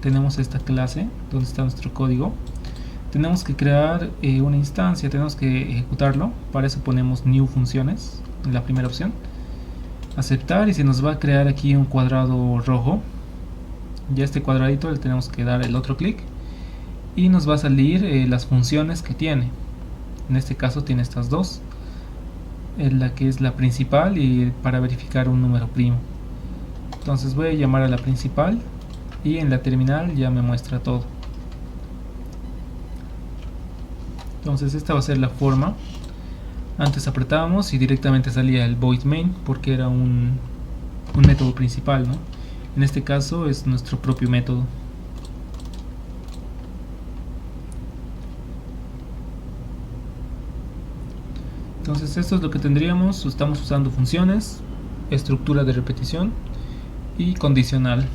Speaker 1: tenemos esta clase donde está nuestro código. Tenemos que crear una instancia, tenemos que ejecutarlo. Para eso ponemos new funciones en la primera opción, aceptar, y se nos va a crear aquí un cuadrado rojo. Ya este cuadradito le tenemos que dar el otro clic y nos va a salir las funciones que tiene. En este caso tiene estas dos, la que es la principal y para verificar un número primo. Entonces voy a llamar a la principal y en la terminal ya me muestra todo. Entonces esta va a ser la forma. Antes apretábamos y directamente salía el void main porque era un método principal, ¿no? En este caso es nuestro propio método. Entonces esto es lo que tendríamos. Estamos usando funciones, estructura de repetición y condicional.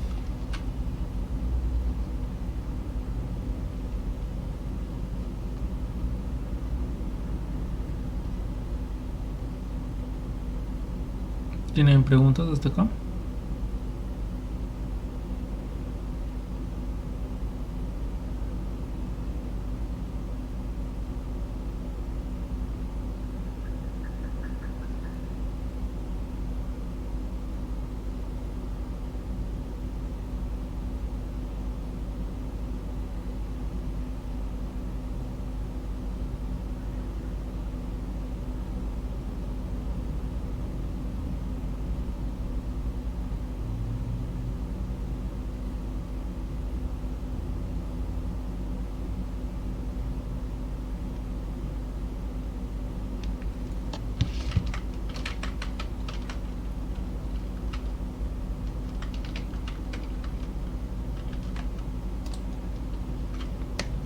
Speaker 1: ¿Tienen preguntas hasta acá?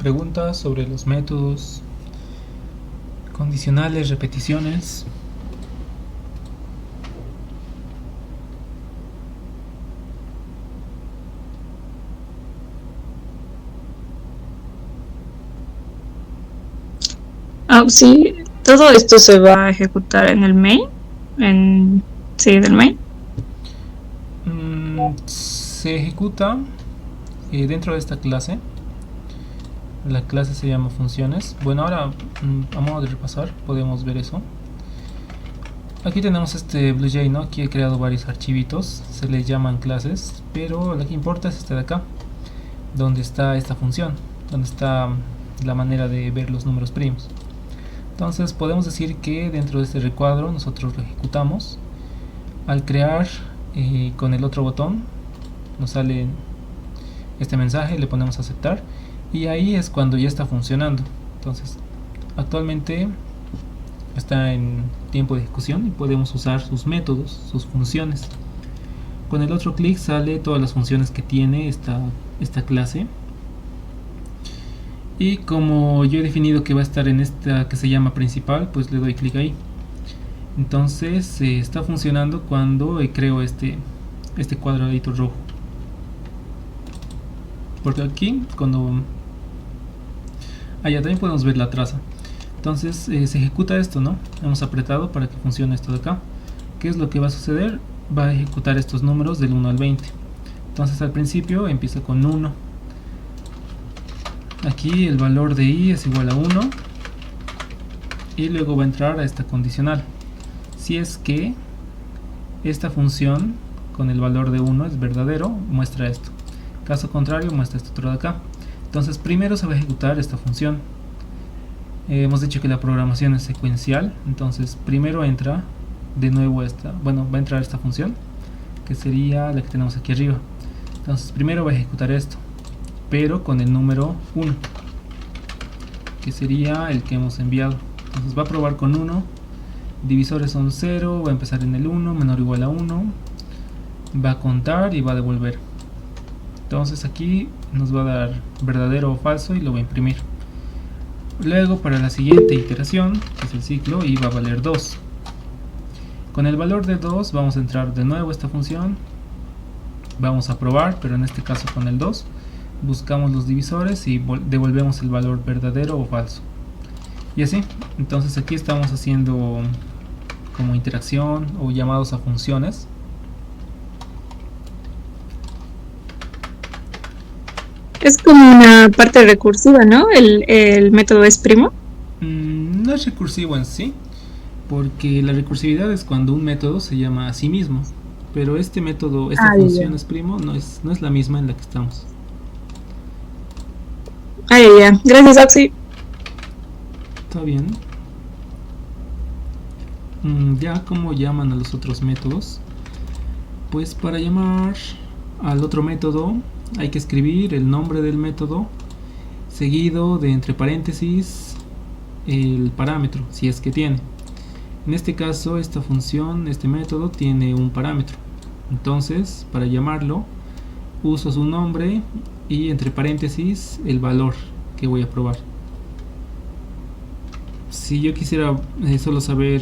Speaker 1: Preguntas sobre los métodos condicionales, repeticiones.
Speaker 2: Sí, todo esto se va a ejecutar en el main, sí, del main.
Speaker 1: Se ejecuta dentro de esta clase. La clase se llama funciones. Bueno, ahora a modo de repasar podemos ver eso. Aquí tenemos este BlueJ, ¿no? Aquí he creado varios archivitos, se les llaman clases, pero lo que importa es este de acá, donde está esta función, donde está la manera de ver los números primos. Entonces podemos decir que dentro de este recuadro nosotros lo ejecutamos. Al crear con el otro botón nos sale este mensaje, le ponemos a aceptar y ahí es cuando ya está funcionando. Entonces actualmente está en tiempo de ejecución y podemos usar sus métodos, sus funciones. Con el otro clic sale todas las funciones que tiene esta clase. Y como yo he definido que va a estar en esta que se llama principal, pues le doy clic ahí. Entonces está funcionando cuando creo este cuadradito rojo. Porque aquí Allá también podemos ver la traza. Entonces se ejecuta esto, ¿no? Hemos apretado para que funcione esto de acá. ¿Qué es lo que va a suceder? Va a ejecutar estos números del 1 al 20. Entonces al principio empieza con 1. Aquí el valor de i es igual a 1. Y luego va a entrar a esta condicional. Si es que esta función con el valor de 1 es verdadero, muestra esto. Caso contrario, muestra esto otro de acá. Entonces primero se va a ejecutar esta función. Hemos dicho que la programación es secuencial. Entonces primero entra de nuevo esta, bueno, va a entrar esta función, que sería la que tenemos aquí arriba. Entonces primero va a ejecutar esto, pero con el número 1, que sería el que hemos enviado. Entonces va a probar con 1, divisores son 0, va a empezar en el 1, menor o igual a 1, va a contar y va a devolver. Entonces aquí nos va a dar verdadero o falso y lo va a imprimir. Luego para la siguiente iteración, que es el ciclo, y va a valer 2. Con el valor de 2 vamos a entrar de nuevo a esta función, vamos a probar, pero en este caso con el 2, buscamos los divisores y devolvemos el valor verdadero o falso. Y así, entonces aquí estamos haciendo como interacción o llamados a funciones.
Speaker 2: Es como una parte recursiva, ¿no? El método es primo.
Speaker 1: No es recursivo en sí, porque la recursividad es cuando un método se llama a sí mismo, pero este método, esta función es primo, no es la misma en la que estamos.
Speaker 2: Ya. Gracias, Oxy.
Speaker 1: Está bien. Ya como llaman a los otros métodos, pues para llamar al otro método hay que escribir el nombre del método seguido de entre paréntesis el parámetro, si es que tiene. En este caso esta función, este método tiene un parámetro, entonces para llamarlo uso su nombre y entre paréntesis el valor que voy a probar. Si yo quisiera solo saber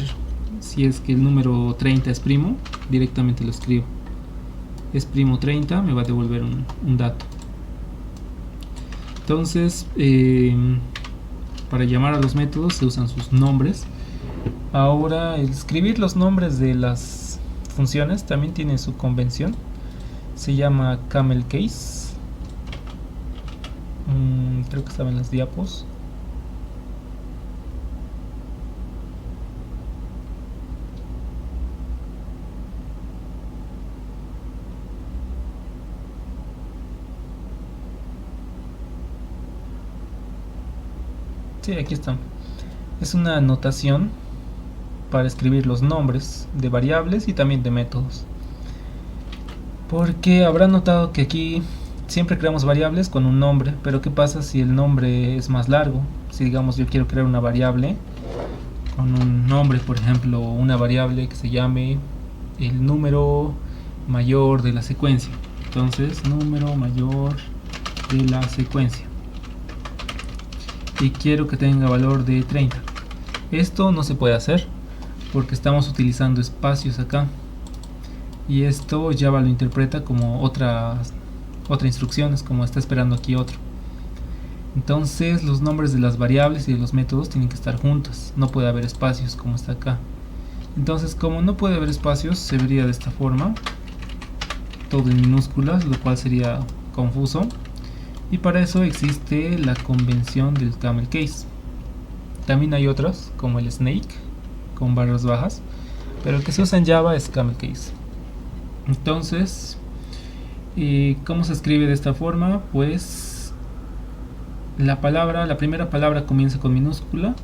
Speaker 1: si es que el número 30 es primo, directamente lo escribo. Es primo 30, me va a devolver un dato. Entonces para llamar a los métodos se usan sus nombres. Ahora el escribir los nombres de las funciones también tiene su convención, se llama camel case. Creo que estaba en las diapos. Sí, aquí están. Es una notación para escribir los nombres de variables y también de métodos. Porque habrán notado que aquí siempre creamos variables con un nombre, pero ¿qué pasa si el nombre es más largo? Si digamos yo quiero crear una variable con un nombre, por ejemplo, una variable que se llame el número mayor de la secuencia. Entonces, número mayor de la secuencia. Y quiero que tenga valor de 30. Esto no se puede hacer porque estamos utilizando espacios acá. Y esto Java lo interpreta como otra instrucción, es como está esperando aquí otro. Entonces los nombres de las variables y de los métodos tienen que estar juntos, no puede haber espacios como está acá. Entonces como no puede haber espacios, se vería de esta forma, todo en minúsculas, lo cual sería confuso. Y para eso existe la convención del camel case. También hay otras como el snake con barras bajas, pero el que se usa en Java es camel case. Entonces, ¿cómo se escribe de esta forma? Pues la primera palabra comienza con minúscula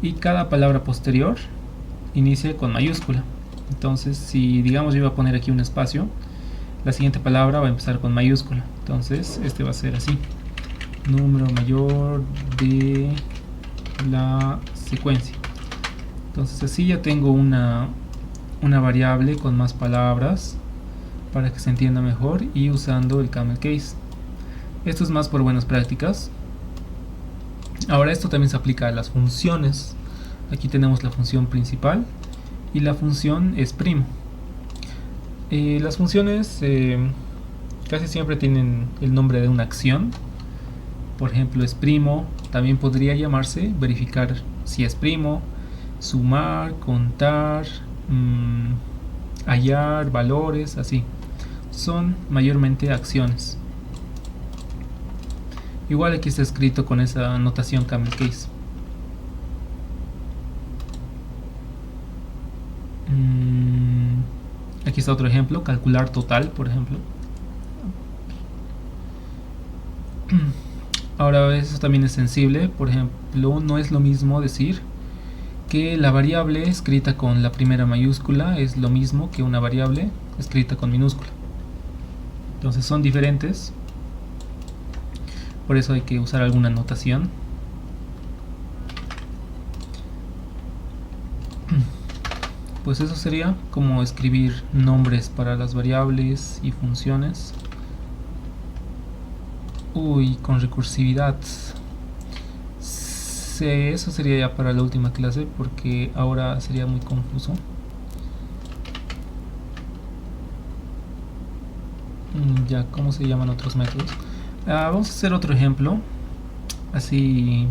Speaker 1: y cada palabra posterior inicia con mayúscula. Entonces, si digamos yo iba a poner aquí un espacio, la siguiente palabra va a empezar con mayúscula. Entonces este va a ser así: número mayor de la secuencia. Entonces así ya tengo una variable con más palabras para que se entienda mejor y usando el camel case. Esto es más por buenas prácticas. Ahora esto también se aplica a las funciones. Aquí tenemos la función principal y la función es primo. Las funciones casi siempre tienen el nombre de una acción. Por ejemplo, es primo También podría llamarse verificar si es primo, sumar, contar, hallar valores, así. Son mayormente acciones. Igual aquí está escrito con esa notación camel case. Aquí está otro ejemplo, calcular total, por ejemplo. Ahora eso también es sensible. Por ejemplo, no es lo mismo decir que la variable escrita con la primera mayúscula es lo mismo que una variable escrita con minúscula. Entonces son diferentes. Por eso hay que usar alguna notación. Pues eso sería como escribir nombres para las variables y funciones. Uy, con recursividad. Eso sería ya para la última clase, porque ahora sería muy confuso. Ya, ¿cómo se llaman otros métodos? Vamos a hacer otro ejemplo, así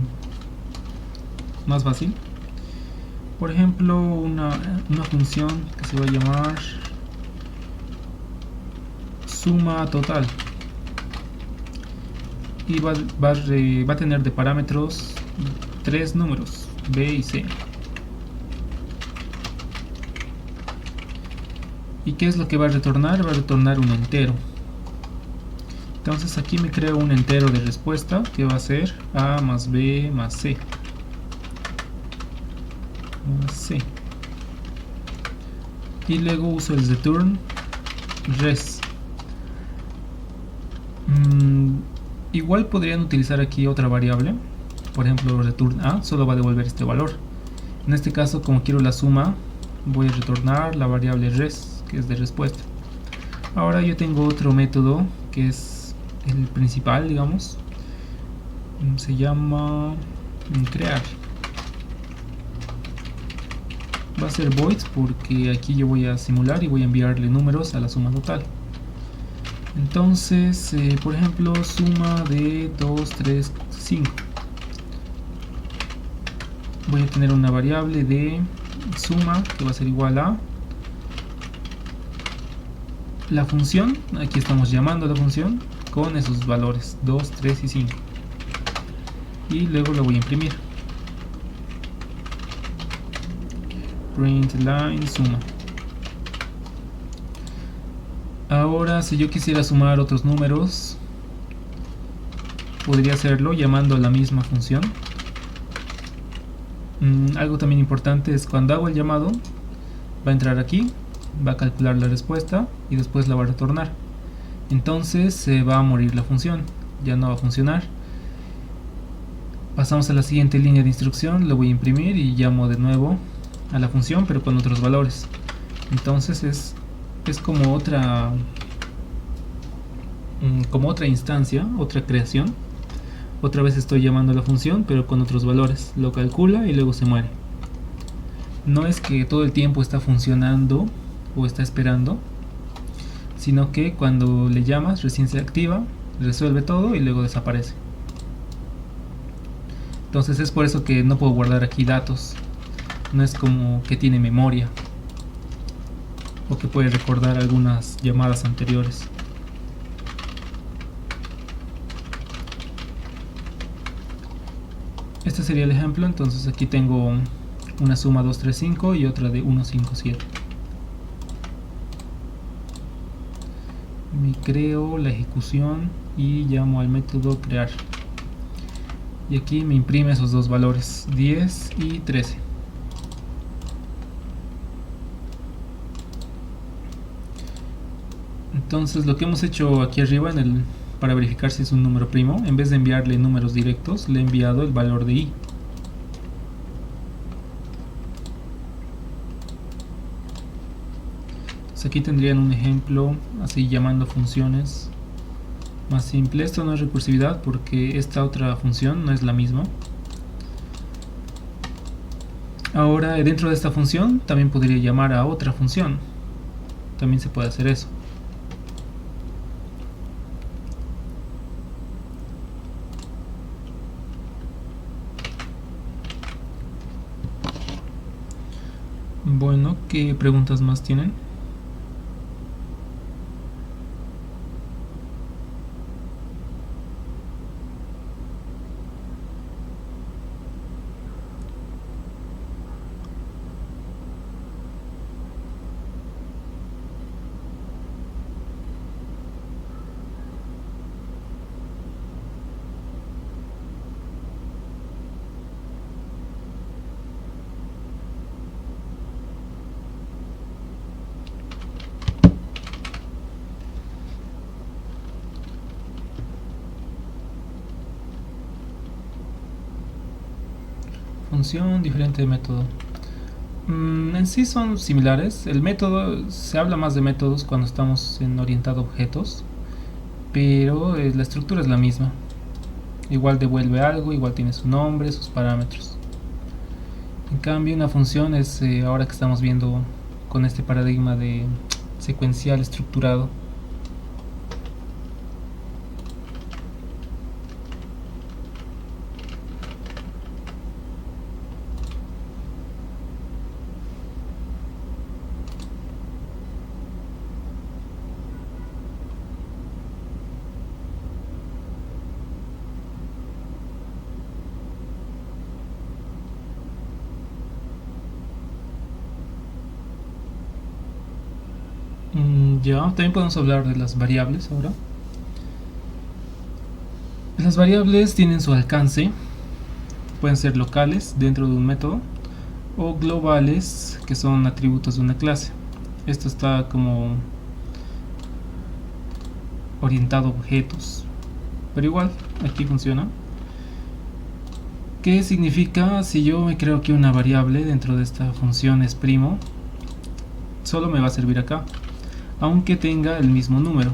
Speaker 1: más fácil. Por ejemplo, una función que se va a llamar suma total. Y va a tener de parámetros 3 números, B y C. ¿Y qué es lo que va a retornar? Va a retornar un entero. Entonces aquí me creo un entero de respuesta que va a ser A más B más C. Y luego uso el return res. Igual podrían utilizar aquí otra variable. Por ejemplo, return A solo va a devolver este valor. En este caso, como quiero la suma, voy a retornar la variable res, que es de respuesta. Ahora yo tengo otro método que es el principal, digamos. Se llama crear. Va a ser void porque aquí yo voy a simular y voy a enviarle números a la suma total. Entonces, por ejemplo, suma de 2, 3, 5. Voy a tener una variable de suma que va a ser igual a la función. Aquí estamos llamando a la función con esos valores 2, 3 y 5. Y luego lo voy a imprimir. Print line suma. Ahora, si yo quisiera sumar otros números, podría hacerlo llamando a la misma función. Algo también importante es cuando hago el llamado, va a entrar aquí, va a calcular la respuesta y después la va a retornar. Entonces se va a morir la función, ya no va a funcionar. Pasamos a la siguiente línea de instrucción, lo voy a imprimir y llamo de nuevo a la función, pero con otros valores. Entonces es como otra instancia, otra creación. Otra vez estoy llamando a la función, pero con otros valores. Lo calcula y luego se muere. No es que todo el tiempo está funcionando o está esperando, sino que cuando le llamas recién se activa, resuelve todo y luego desaparece. Entonces es por eso que no puedo guardar aquí datos. No es como que tiene memoria o que puede recordar algunas llamadas anteriores. Este sería el ejemplo. Entonces aquí tengo una suma 235 y otra de 157. Me creo la ejecución y llamo al método crear. Y aquí me imprime esos dos valores, 10 y 13. Entonces lo que hemos hecho aquí arriba para verificar si es un número primo, en vez de enviarle números directos, le he enviado el valor de i. Entonces aquí tendrían un ejemplo así llamando funciones más simple. Esto no es recursividad porque esta otra función no es la misma. Ahora dentro de esta función también podría llamar a otra función. También se puede hacer eso. Bueno, ¿qué preguntas más tienen? Función diferente de método. En sí son similares. El método, se habla más de métodos cuando estamos en orientado a objetos, pero la estructura es la misma. Igual devuelve algo, igual tiene su nombre, sus parámetros. En cambio, una función es, ahora que estamos viendo con este paradigma de secuencial estructurado, ya, también podemos hablar de las variables ahora. Las variables tienen su alcance, pueden ser locales dentro de un método o globales, que son atributos de una clase. Esto está como orientado a objetos, pero igual aquí funciona. ¿Qué significa? Si yo me creo que una variable dentro de esta función es primo, solo me va a servir acá, aunque tenga el mismo número.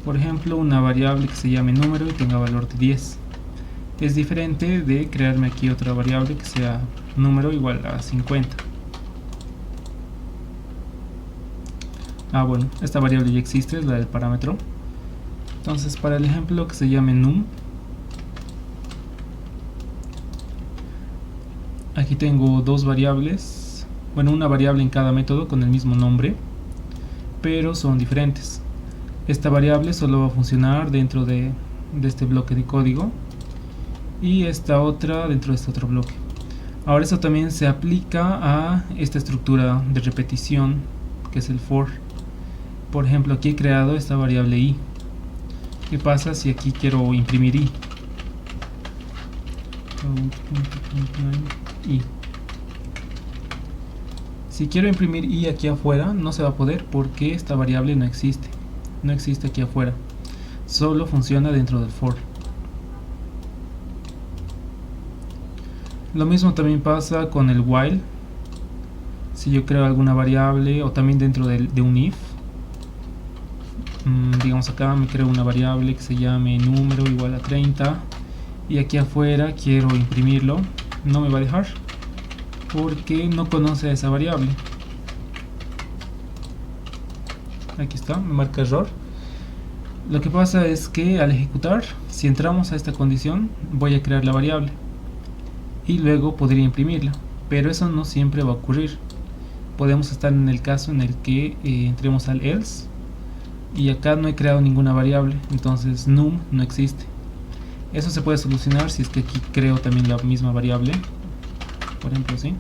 Speaker 1: Por ejemplo, una variable que se llame número y tenga valor de 10. Es diferente de crearme aquí otra variable que sea número igual a 50. Bueno, esta variable ya existe, es la del parámetro. Entonces, para el ejemplo que se llame num, aquí tengo dos variables, bueno, una variable en cada método con el mismo nombre, pero son diferentes. Esta variable solo va a funcionar dentro de este bloque de código y esta otra dentro de este otro bloque. Ahora eso también se aplica a esta estructura de repetición que es el for. Por ejemplo, aquí he creado esta variable i. ¿Qué pasa si aquí quiero imprimir i? Si quiero imprimir i aquí afuera, no se va a poder porque esta variable no existe. No existe aquí afuera. Solo funciona dentro del for. Lo mismo también pasa con el while. Si yo creo alguna variable o también dentro de un if. Digamos acá me creo una variable que se llame número igual a 30 y aquí afuera quiero imprimirlo, no me va a dejar porque no conoce a esa variable. Aquí está, me marca error. Lo que pasa es que al ejecutar, si entramos a esta condición, voy a crear la variable y luego podría imprimirla, pero eso no siempre va a ocurrir. Podemos estar en el caso en el que entremos al else y acá no he creado ninguna variable, entonces num no existe. Eso se puede solucionar si es que aquí creo también la misma variable, por ejemplo así.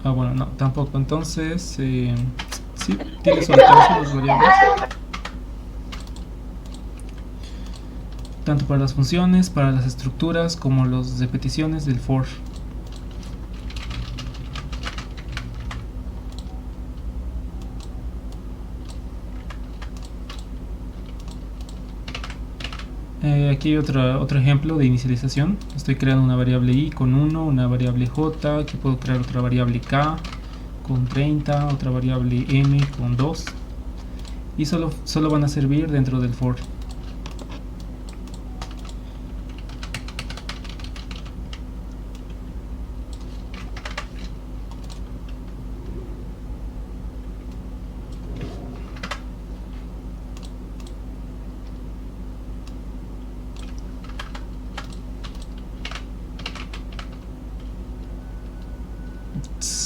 Speaker 1: Bueno, no, tampoco. Entonces sí, tiene su alcance las variables, tanto para las funciones, para las estructuras, como las repeticiones del for. Aquí hay otro ejemplo de inicialización. Estoy creando una variable i con 1, una variable j, aquí puedo crear otra variable k con 30, otra variable m con 2 y solo van a servir dentro del for.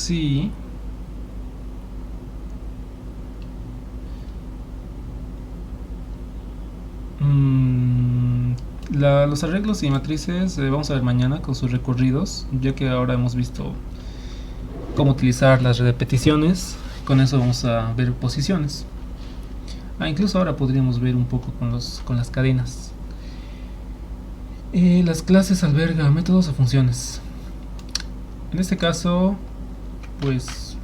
Speaker 1: sí. Los arreglos y matrices vamos a ver mañana con sus recorridos, ya que ahora hemos visto cómo utilizar las repeticiones. Con eso vamos a ver posiciones. Incluso ahora podríamos ver un poco con las cadenas. Las clases albergan métodos o funciones. En este caso, pues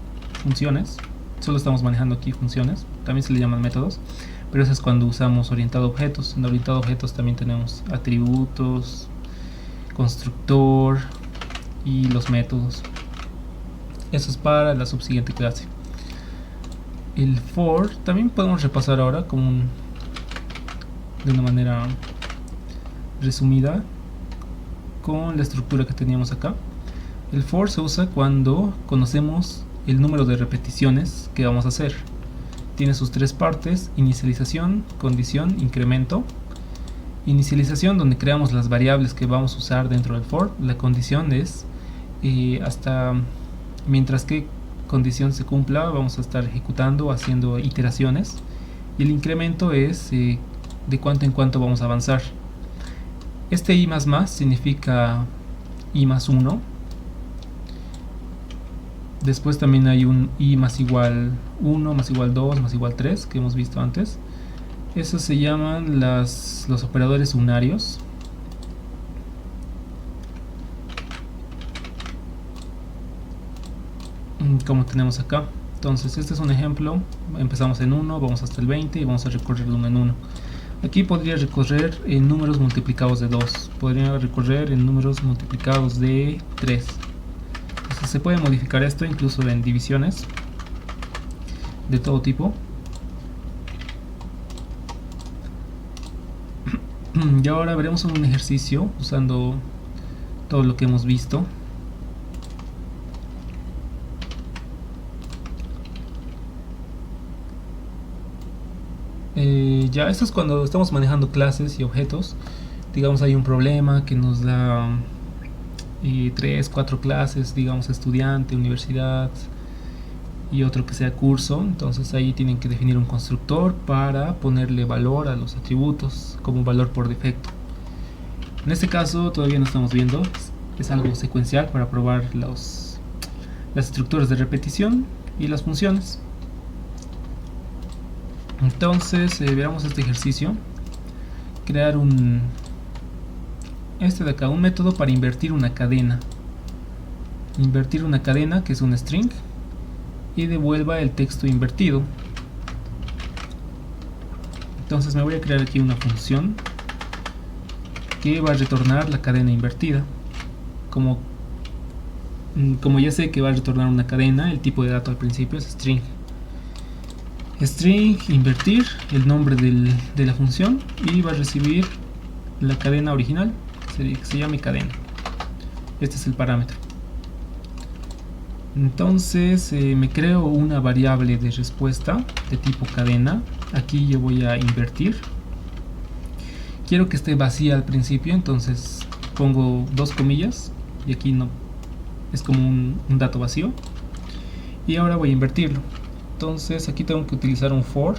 Speaker 1: funciones. Solo estamos manejando aquí funciones. También se le llaman métodos, pero eso es cuando usamos orientado a objetos. En orientado a objetos también tenemos atributos, constructor y los métodos. Eso es para la subsiguiente clase. El for también podemos repasar ahora de una manera resumida con la estructura que teníamos acá. El for se usa cuando conocemos el número de repeticiones que vamos a hacer. Tiene sus tres partes: inicialización, condición, incremento. Inicialización, donde creamos las variables que vamos a usar dentro del for. La condición es hasta mientras que condición se cumpla vamos a estar ejecutando, haciendo iteraciones. Y el incremento es de cuánto en cuánto vamos a avanzar. Este i más significa i más 1. Después también hay un i más igual 1, más igual 2, más igual 3 que hemos visto antes. Esos se llaman los operadores unarios. Como tenemos acá. Entonces este es un ejemplo. Empezamos en 1, vamos hasta el 20 y vamos a recorrer de 1 en 1. Aquí podría recorrer en números multiplicados de 2. Podría recorrer en números multiplicados de 3. Entonces se puede modificar esto incluso en divisiones de todo tipo. Y ahora veremos un ejercicio usando todo lo que hemos visto. Ya esto es cuando estamos manejando clases y objetos. Digamos hay un problema que nos da 3, 4 clases, digamos estudiante, universidad y otro que sea curso. Entonces ahí tienen que definir un constructor para ponerle valor a los atributos como valor por defecto. En este caso todavía no estamos viendo, es algo secuencial para probar las estructuras de repetición y las funciones. Entonces veamos este ejercicio. Crear este de acá, un método para invertir una cadena. Invertir una cadena, que es un string, y devuelva el texto invertido. Entonces me voy a crear aquí una función que va a retornar la cadena invertida. Como ya sé que va a retornar una cadena, el tipo de dato al principio es string. String invertir, el nombre de la función, y va a recibir la cadena original que se llame cadena. Este es el parámetro. Entonces me creo una variable de respuesta de tipo cadena. Aquí yo voy a invertir. Quiero que esté vacía al principio, entonces pongo dos comillas y aquí no es como un dato vacío. Y ahora voy a invertirlo. Entonces aquí tengo que utilizar un for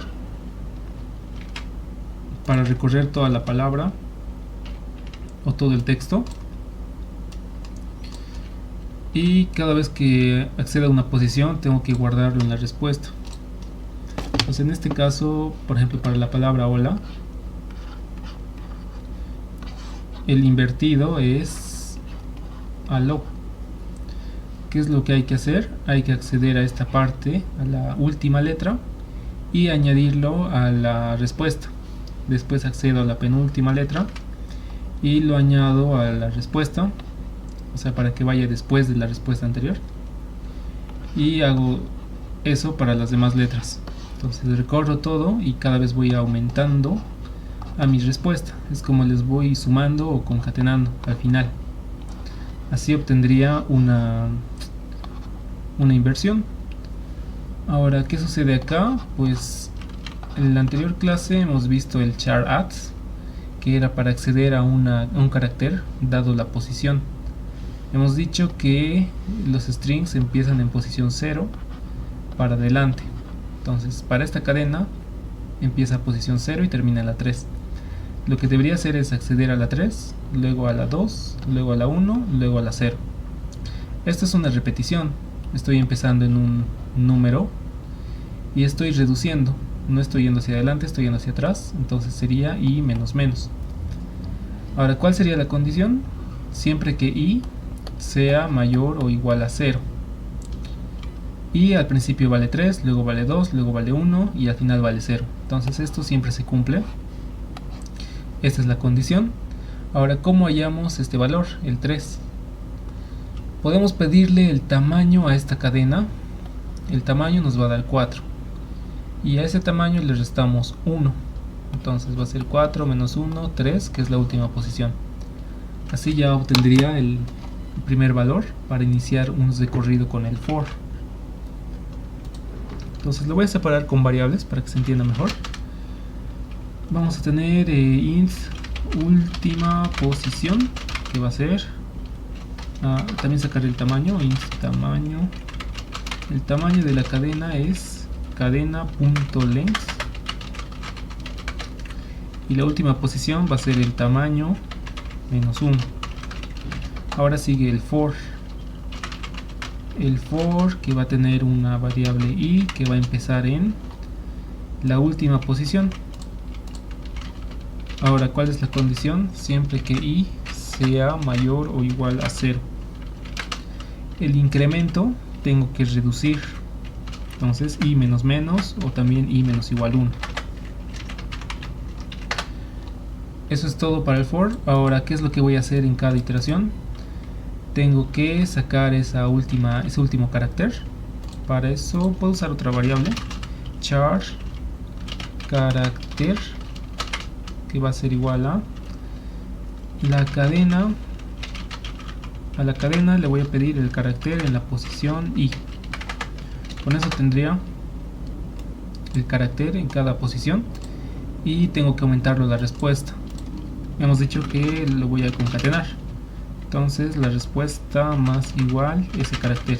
Speaker 1: para recorrer toda la palabra o todo el texto, y cada vez que acceda a una posición tengo que guardarlo en la respuesta. Entonces en este caso, por ejemplo, para la palabra hola, el invertido es aló. ¿Qué es lo que hay que hacer? Hay que acceder a esta parte, a la última letra, y añadirlo a la respuesta. Después accedo a la penúltima letra y lo añado a la respuesta, o sea, para que vaya después de la respuesta anterior, y hago eso para las demás letras. Entonces recorro todo y cada vez voy aumentando a mi respuesta. Es como les voy sumando o concatenando al final. Así obtendría una inversión. Ahora, ¿qué sucede acá? Pues en la anterior clase hemos visto el char at, que era para acceder a un carácter dado la posición. Hemos dicho que los strings empiezan en posición 0 para adelante. Entonces para esta cadena empieza a posición 0 y termina en la 3. Lo que debería hacer es acceder a la 3, luego a la 2, luego a la 1, luego a la 0. Esta es una repetición. Estoy empezando en un número y estoy reduciendo. No estoy yendo hacia adelante, estoy yendo hacia atrás. Entonces sería i menos menos. Ahora, ¿cuál sería la condición? Siempre que i sea mayor o igual a 0. Y al principio vale 3, luego vale 2, luego vale 1 y al final vale 0. Entonces esto siempre se cumple. Esta es la condición. Ahora, ¿cómo hallamos este valor? El 3. Podemos pedirle el tamaño a esta cadena. El tamaño nos va a dar 4. Y a ese tamaño le restamos 1. Entonces va a ser 4 menos 1, 3, que es la última posición. Así ya obtendría el primer valor para iniciar un recorrido con el for. Entonces lo voy a separar con variables para que se entienda mejor. Vamos a tener int última posición, que va a ser también sacar el tamaño, int tamaño. El tamaño de la cadena es cadena.length y la última posición va a ser el tamaño menos 1. Ahora sigue el for. El for que va a tener una variable i que va a empezar en la última posición. Ahora, ¿cuál es la condición? Siempre que i sea mayor o igual a 0. El incremento tengo que reducir. Entonces i menos menos o también i menos igual 1. Eso es todo para el for. Ahora, ¿qué es lo que voy a hacer en cada iteración? Tengo que sacar ese último carácter. Para eso puedo usar otra variable, char carácter, que va a ser igual a la cadena. A la cadena le voy a pedir el carácter en la posición i. Con eso tendría el carácter en cada posición y tengo que aumentarlo la respuesta. Hemos dicho que lo voy a concatenar. Entonces la respuesta más igual ese carácter.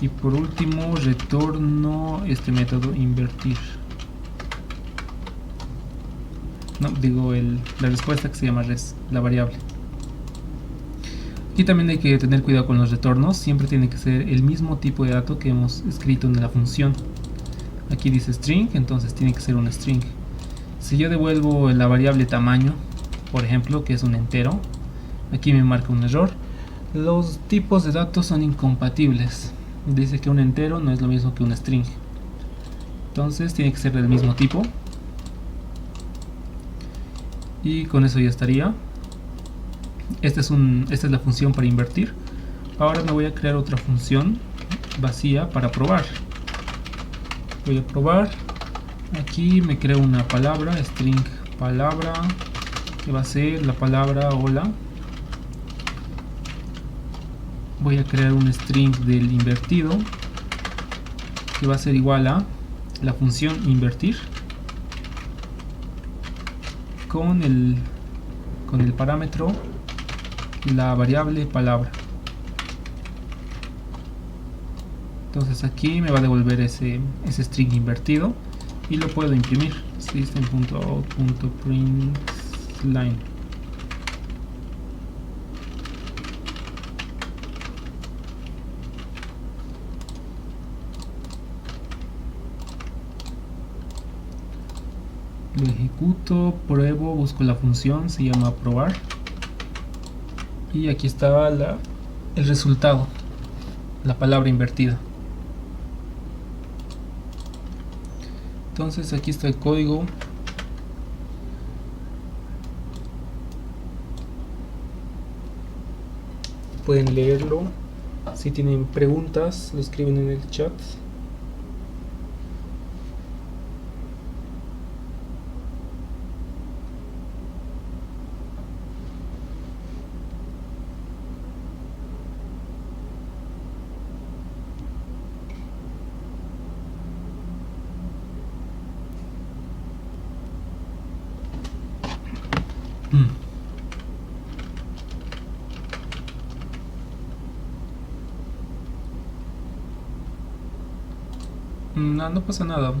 Speaker 1: Y por último retorno este método invertir. No, digo la respuesta que se llama res, la variable. Aquí también hay que tener cuidado con los retornos. Siempre tiene que ser el mismo tipo de dato que hemos escrito en la función. Aquí dice string, entonces tiene que ser un string. Si yo devuelvo la variable tamaño, por ejemplo, que es un entero, aquí me marca un error. Los tipos de datos son incompatibles. Dice que un entero no es lo mismo que un string. Entonces tiene que ser del mismo tipo. Y con eso ya estaría. Esta es la función para invertir. Ahora me voy a crear otra función vacía para probar. Voy a probar. Aquí me creo una palabra, string palabra, que va a ser la palabra hola. Voy a crear un string del invertido, que va a ser igual a la función invertir con el parámetro la variable palabra. Entonces aquí me va a devolver ese string invertido y lo puedo imprimir. System.out.println. Lo ejecuto, pruebo, busco la función, se llama probar. Y aquí estaba el resultado, la palabra invertida. Entonces aquí está el código. Pueden leerlo. Si tienen preguntas, lo escriben en el chat. No, no pasa nada.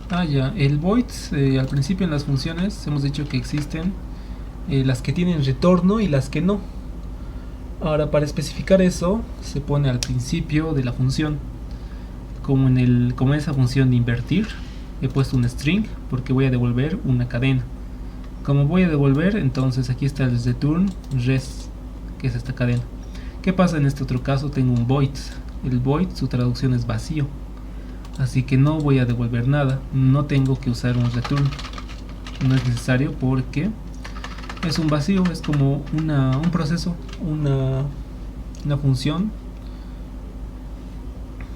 Speaker 1: Ah, ya, el void, al principio en las funciones hemos dicho que existen las que tienen retorno y las que no. Ahora, para especificar eso, se pone al principio de la función. Como en esa función de invertir, he puesto un string porque voy a devolver una cadena. Como voy a devolver, entonces aquí está el return res, que es esta cadena. ¿Qué pasa en este otro caso? Tengo un void. El void, su traducción es vacío. Así que no voy a devolver nada. No tengo que usar un return. No es necesario porque es un vacío. Es como un proceso, una función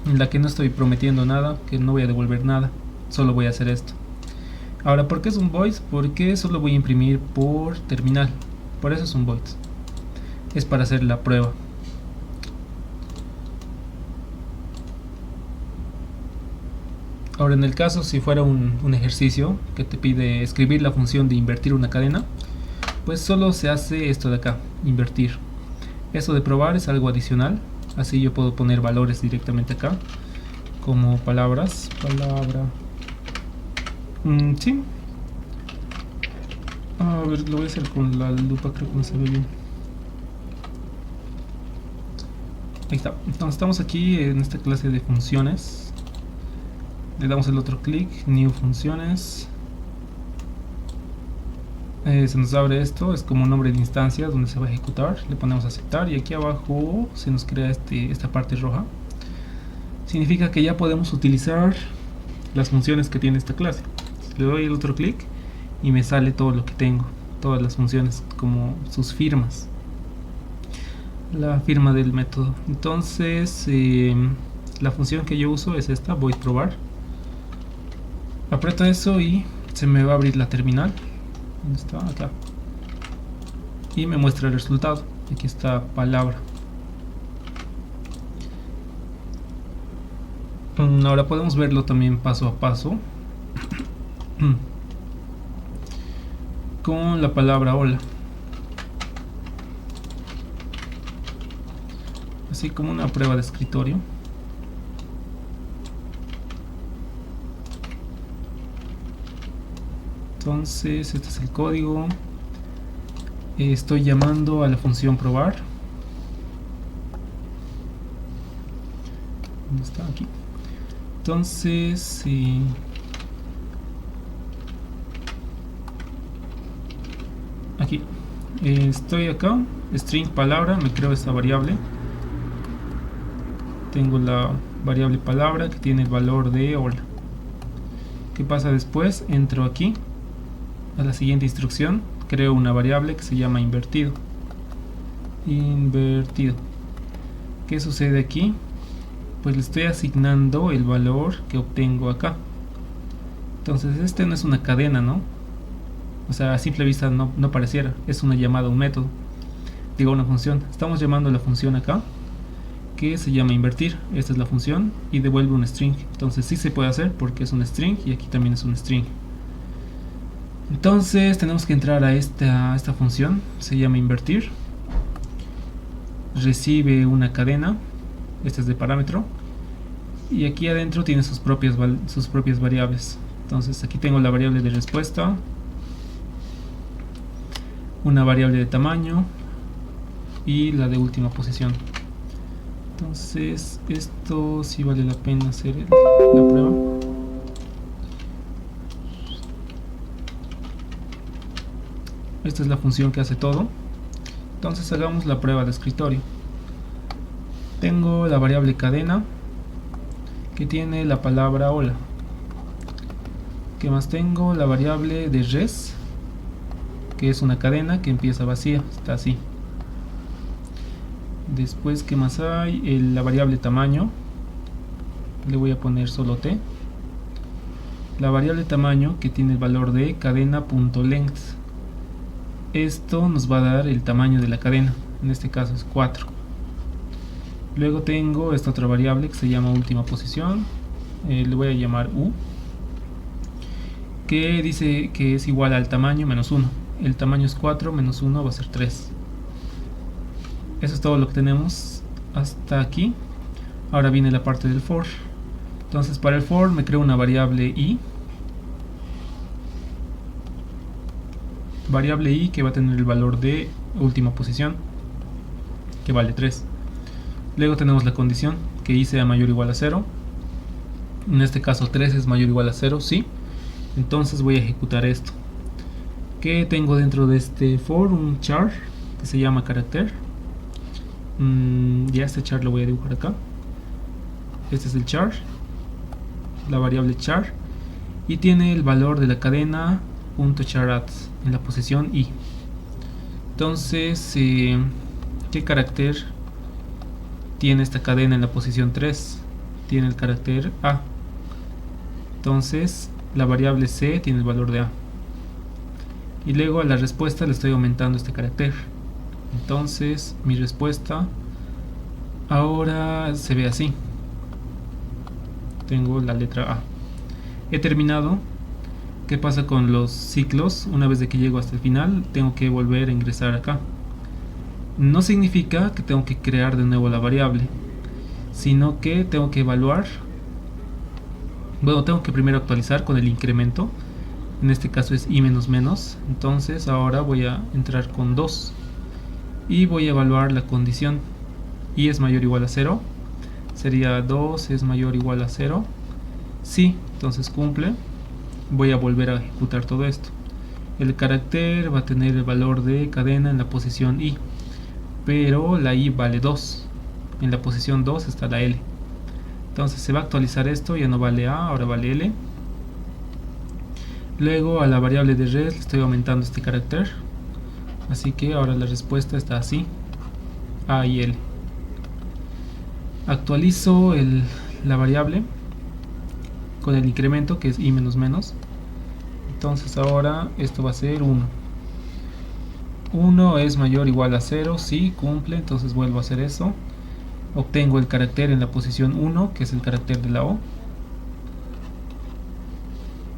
Speaker 1: en la que no estoy prometiendo nada, que no voy a devolver nada. Solo voy a hacer esto. Ahora, ¿por qué es un void? Porque solo voy a imprimir por terminal. Por eso es un void. Es para hacer la prueba. Ahora, en el caso si fuera un ejercicio que te pide escribir la función de invertir una cadena, pues solo se hace esto de acá, invertir. Eso de probar es algo adicional. Así yo puedo poner valores directamente acá, como palabras, sí. A ver, lo voy a hacer con la lupa, creo que no se ve bien. Ahí está. Entonces estamos aquí en esta clase de funciones. Le damos el otro clic, new funciones. Se nos abre esto, es como un nombre de instancia donde se va a ejecutar. Le ponemos aceptar y aquí abajo se nos crea esta parte roja. Significa que ya podemos utilizar las funciones que tiene esta clase. Le doy el otro clic y me sale todo lo que tengo, todas las funciones como sus firmas, la firma del método. Entonces la función que yo uso es esta, void probar. Aprieto eso y se me va a abrir la terminal. ¿Dónde está? Acá. Y me muestra el resultado. Aquí está palabra. Ahora podemos verlo también paso a paso con la palabra hola, así como una prueba de escritorio. Entonces este es el código. Estoy llamando a la función probar. ¿Dónde está? Aquí. Entonces aquí estoy acá, string palabra, me creo esta variable. Tengo la variable palabra que tiene el valor de hola. ¿Qué pasa después? Entro aquí a la siguiente instrucción, creo una variable que se llama invertido. ¿Qué sucede aquí? Pues le estoy asignando el valor que obtengo acá. Entonces este no es una cadena, ¿no? O sea, a simple vista no pareciera. Es una llamada a un método. Digo, una función. Estamos llamando a la función acá, que se llama invertir. Esta es la función y devuelve un string. Entonces sí se puede hacer porque es un string y aquí también es un string. Entonces tenemos que entrar a esta función. Se llama invertir. Recibe una cadena. Esta es de parámetro. Y aquí adentro tiene sus propias variables. Entonces aquí tengo la variable de respuesta, una variable de tamaño y la de última posición. Entonces esto sí vale la pena hacer la prueba. Esta es la función que hace todo. Entonces hagamos la prueba de escritorio. Tengo la variable cadena que tiene la palabra hola. ¿Qué más tengo? La variable de res, que es una cadena que empieza vacía, está así. Después, ¿qué más hay? La variable tamaño, le voy a poner solo t. La variable tamaño que tiene el valor de cadena.length. Esto nos va a dar el tamaño de la cadena, en este caso es 4. Luego tengo esta otra variable que se llama última posición, le voy a llamar u, que dice que es igual al tamaño menos 1. el tamaño es 4, menos 1 va a ser 3. Eso es todo lo que tenemos hasta aquí. Ahora viene la parte del for. Entonces para el for me creo una variable i. Variable i que va a tener el valor de última posición, que vale 3. Luego tenemos la condición, que i sea mayor o igual a 0. En este caso 3 es mayor o igual a 0, sí. Entonces voy a ejecutar esto. Que tengo dentro de este for un char que se llama carácter. Ya este char lo voy a dibujar acá. Este es el char, la variable char, y tiene el valor de la cadena .charat en la posición i. Entonces, ¿qué carácter tiene esta cadena en la posición 3? Tiene el carácter a. Entonces la variable c tiene el valor de a, y luego a la respuesta le estoy aumentando este carácter. Entonces mi respuesta ahora se ve así. Tengo la letra a. He terminado. ¿Qué pasa con los ciclos? Una vez de que llego hasta el final tengo que volver a ingresar acá. No significa que tengo que crear de nuevo la variable, sino que tengo que evaluar. Bueno, tengo que primero actualizar con el incremento. En este caso es i menos menos. Entonces ahora voy a entrar con 2 y voy a evaluar la condición. I es mayor o igual a 0. Sería 2 es mayor o igual a 0. Sí, entonces cumple. Voy a volver a ejecutar todo esto. El carácter va a tener el valor de cadena en la posición i, pero la i vale 2. En la posición 2 está la l. Entonces se va a actualizar esto, ya no vale a, ahora vale l. Luego a la variable de res le estoy aumentando este carácter, así que ahora la respuesta está así, a y l. Actualizo la variable con el incremento, que es i menos menos. Entonces ahora esto va a ser 1. 1 es mayor o igual a 0, sí, cumple. Entonces vuelvo a hacer eso. Obtengo el carácter en la posición 1, que es el carácter de la o.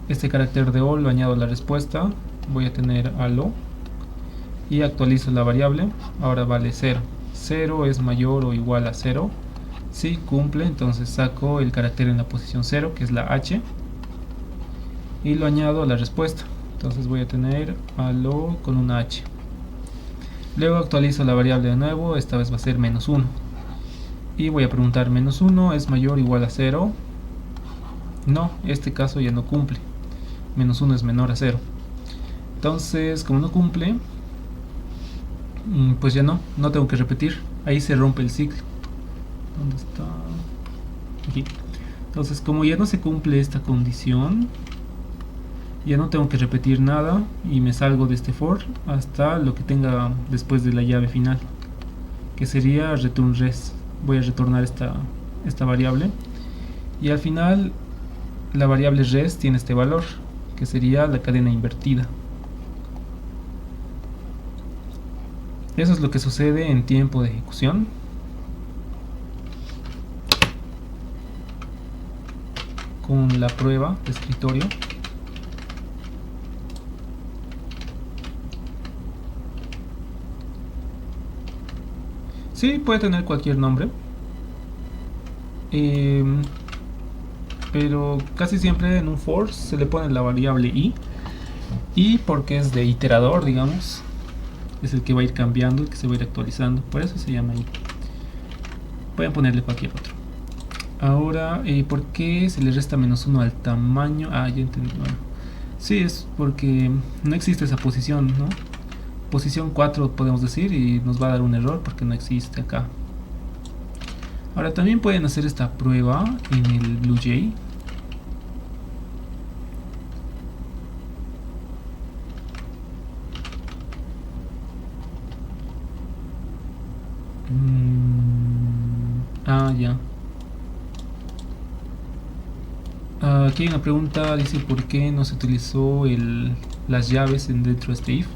Speaker 1: Este carácter de o lo añado a la respuesta. Voy a tener al o. Y actualizo la variable. Ahora vale 0. 0 es mayor o igual a 0. Sí, cumple. Entonces saco el carácter en la posición 0, que es la h, y lo añado a la respuesta. Entonces voy a tener al o con una h. Luego actualizo la variable de nuevo. Esta vez va a ser menos 1. Y voy a preguntar, menos 1 es mayor o igual a 0. No, este caso ya no cumple. Menos 1 es menor a 0. Entonces, como no cumple, pues ya no tengo que repetir. Ahí se rompe el ciclo. ¿Dónde está? Aquí. Entonces, como ya no se cumple esta condición, ya no tengo que repetir nada y me salgo de este for hasta lo que tenga después de la llave final, que sería return res. Voy a retornar esta variable, y al final la variable res tiene este valor, que sería la cadena invertida. Eso es lo que sucede en tiempo de ejecución. Con la prueba de escritorio. Sí, puede tener cualquier nombre, pero casi siempre en un for se le pone la variable i porque es de iterador, digamos, es el que va a ir cambiando, el que se va a ir actualizando, por eso se llama i. Pueden ponerle cualquier otro. Ahora, ¿por qué se le resta menos 1 al tamaño? Ah, ya entendí. Bueno, sí, es porque no existe esa posición, ¿no? Posición 4 podemos decir, y nos va a dar un error porque no existe acá. Ahora también pueden hacer esta prueba en el BlueJ. Ya. Aquí hay una pregunta, dice por qué no se utilizó las llaves dentro de este if.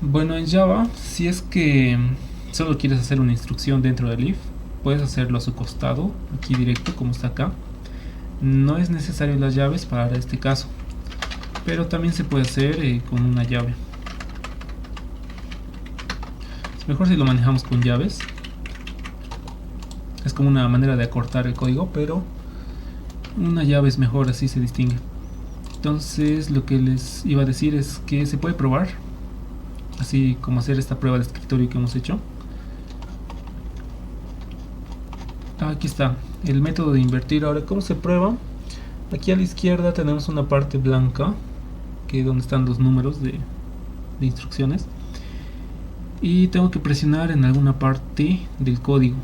Speaker 1: Bueno, en Java, si es que solo quieres hacer una instrucción dentro del if, puedes hacerlo a su costado, aquí directo, como está acá. No es necesario las llaves para este caso. pero también se puede hacer con una llave. Es mejor si lo manejamos con llaves. Es como una manera de acortar el código, pero una llave es mejor, así se distingue. Entonces lo que les iba a decir es que se puede probar, así como hacer esta prueba de escritorio que hemos hecho. Aquí está el método de invertir. Ahora, ¿cómo se prueba? Aquí a la izquierda tenemos una parte blanca, que es donde están los números de instrucciones, y tengo que presionar en alguna parte del código.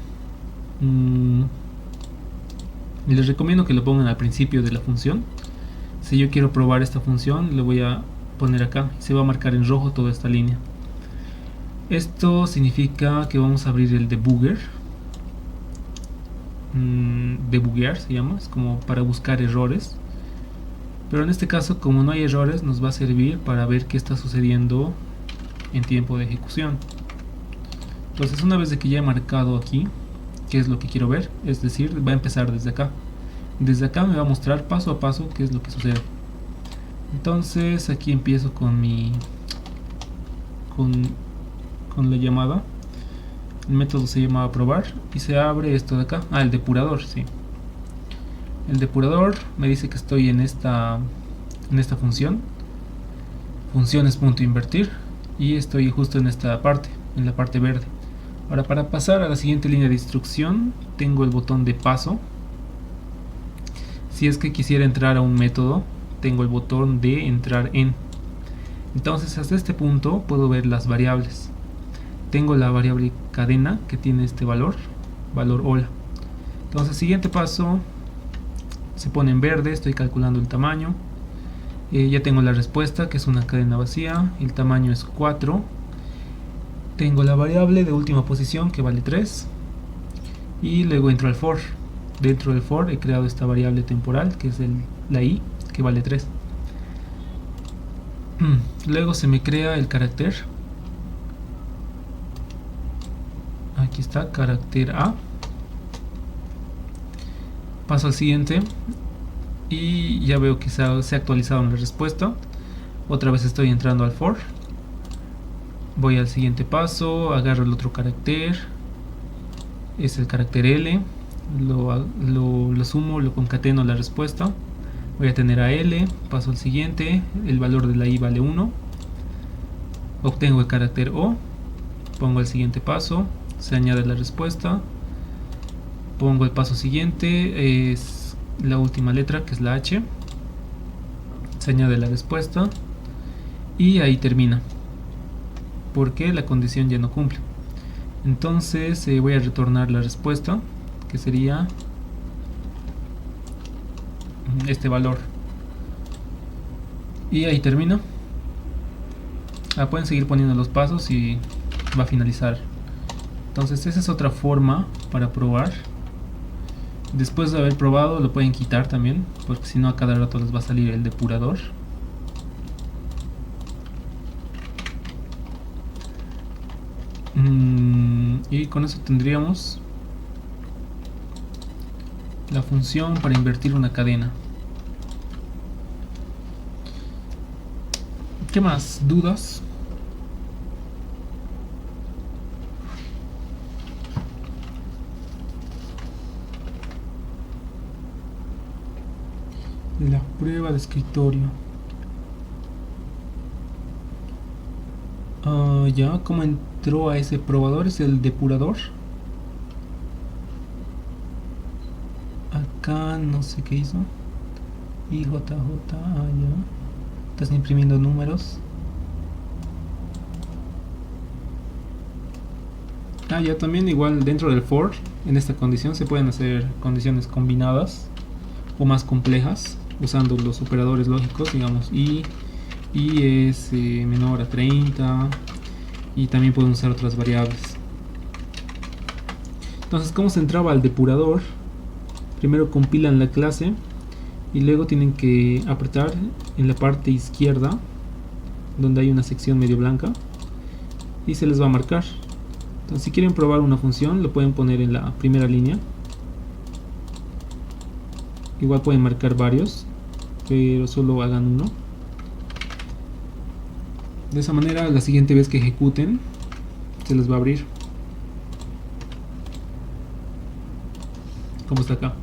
Speaker 1: Les recomiendo que lo pongan al principio de la función. Si yo quiero probar esta función, le voy a poner acá, se va a marcar en rojo toda esta línea. Esto significa que vamos a abrir el debugger. Debuggear se llama, es como para buscar errores, pero en este caso, como no hay errores, nos va a servir para ver qué está sucediendo en tiempo de ejecución. Entonces, una vez de que ya he marcado aquí qué es lo que quiero ver, es decir, va a empezar desde acá. Desde acá me va a mostrar paso a paso qué es lo que sucede. Entonces aquí empiezo con mi con la llamada. El método se llama probar y se abre esto de acá. El depurador, sí. El depurador me dice que estoy en esta función, funciones.invertir, y estoy justo en esta parte, en la parte verde. Ahora, para pasar a la siguiente línea de instrucción, tengo el botón de paso. Si es que quisiera entrar a un método, tengo el botón de entrar en. Entonces, hasta este punto puedo ver las variables. Tengo la variable cadena que tiene este valor hola. Entonces, siguiente paso se pone en verde, estoy calculando el tamaño. Ya tengo la respuesta, que es una cadena vacía, el tamaño es 4. Tengo la variable de última posición que vale 3. Y luego entro al for. Dentro del for he creado esta variable temporal, que es la i, que vale 3. Luego se me crea el carácter. Aquí está, carácter A. Paso al siguiente y ya veo que se ha actualizado la respuesta. Otra vez estoy entrando al for. Voy al siguiente paso, agarro el otro carácter, es el carácter L, lo sumo, lo concateno la respuesta. Voy a tener a L, paso al siguiente, el valor de la I vale 1. Obtengo el carácter O, pongo el siguiente paso, se añade la respuesta. Pongo el paso siguiente, es la última letra, que es la H. Se añade la respuesta y ahí termina, porque la condición ya no cumple. Entonces voy a retornar la respuesta, que sería este valor, y ahí termina. Pueden seguir poniendo los pasos y va a finalizar. Entonces esa es otra forma para probar. Después de haber probado lo pueden quitar también, porque si no a cada rato les va a salir el depurador. Y con eso tendríamos la función para invertir una cadena. ¿Qué más? ¿Dudas? La prueba de escritorio. Ya, ¿cómo entró a ese probador? Es el depurador. Acá no sé qué hizo. IJJ, ya. Estás imprimiendo números. Ya también igual dentro del for, en esta condición se pueden hacer condiciones combinadas o más complejas, usando los operadores lógicos, digamos i es menor a 30, y también pueden usar otras variables. Entonces, ¿cómo se entraba al depurador? Primero compilan la clase y luego tienen que apretar en la parte izquierda, donde hay una sección medio blanca, y se les va a marcar. Entonces, si quieren probar una función, lo pueden poner en la primera línea. Igual pueden marcar varios, pero solo hagan uno. De esa manera, la siguiente vez que ejecuten, se les va a abrir. Como está acá.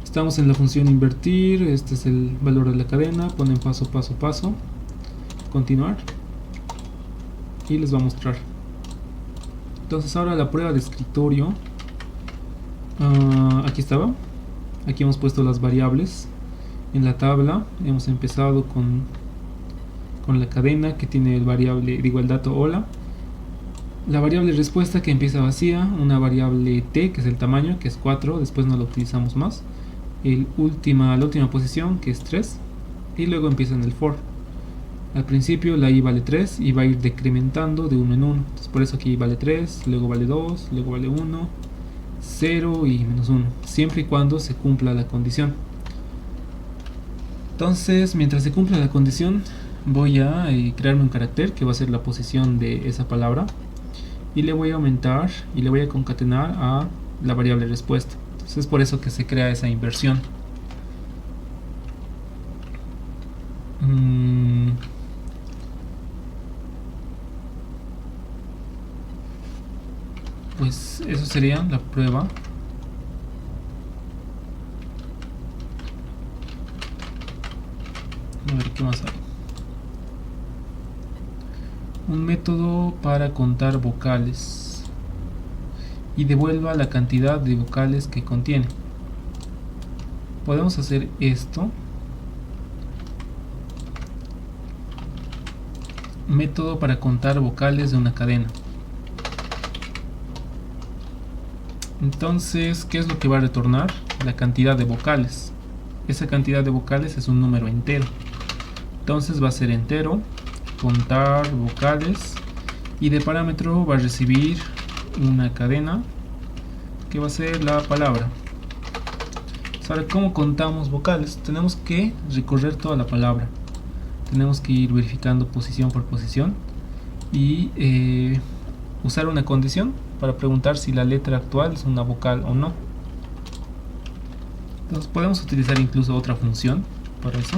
Speaker 1: Estamos en la función invertir. Este es el valor de la cadena. Ponen paso, paso, paso. Continuar. Y les va a mostrar. Entonces ahora la prueba de escritorio. Aquí estaba. Aquí hemos puesto las variables. En la tabla hemos empezado con la cadena que tiene el variable, digo el dato hola. La variable respuesta que empieza vacía. Una variable t que es el tamaño, que es 4. Después no la utilizamos más. La última posición, que es 3. Y luego empieza en el for. Al principio la i vale 3 y va a ir decrementando de 1 en 1. Entonces por eso aquí vale 3, luego vale 2, luego vale 1, 0 y menos 1. Siempre y cuando se cumpla la condición. Entonces, mientras se cumpla la condición, voy a crearme un carácter que va a ser la posición de esa palabra. Y le voy a aumentar y le voy a concatenar a la variable respuesta. Entonces es por eso que se crea esa inversión. Pues eso sería la prueba. A ver qué más hay. Un método para contar vocales y devuelva la cantidad de vocales que contiene. Podemos hacer esto. Método para contar vocales de una cadena. Entonces, ¿qué es lo que va a retornar? La cantidad de vocales. Esa cantidad de vocales es un número entero. Entonces va a ser entero, contar vocales, y de parámetro va a recibir una cadena que va a ser la palabra. Ahora, ¿cómo contamos vocales? Tenemos que recorrer toda la palabra. Tenemos que ir verificando posición por posición y usar una condición para preguntar si la letra actual es una vocal o no. Entonces podemos utilizar incluso otra función para eso.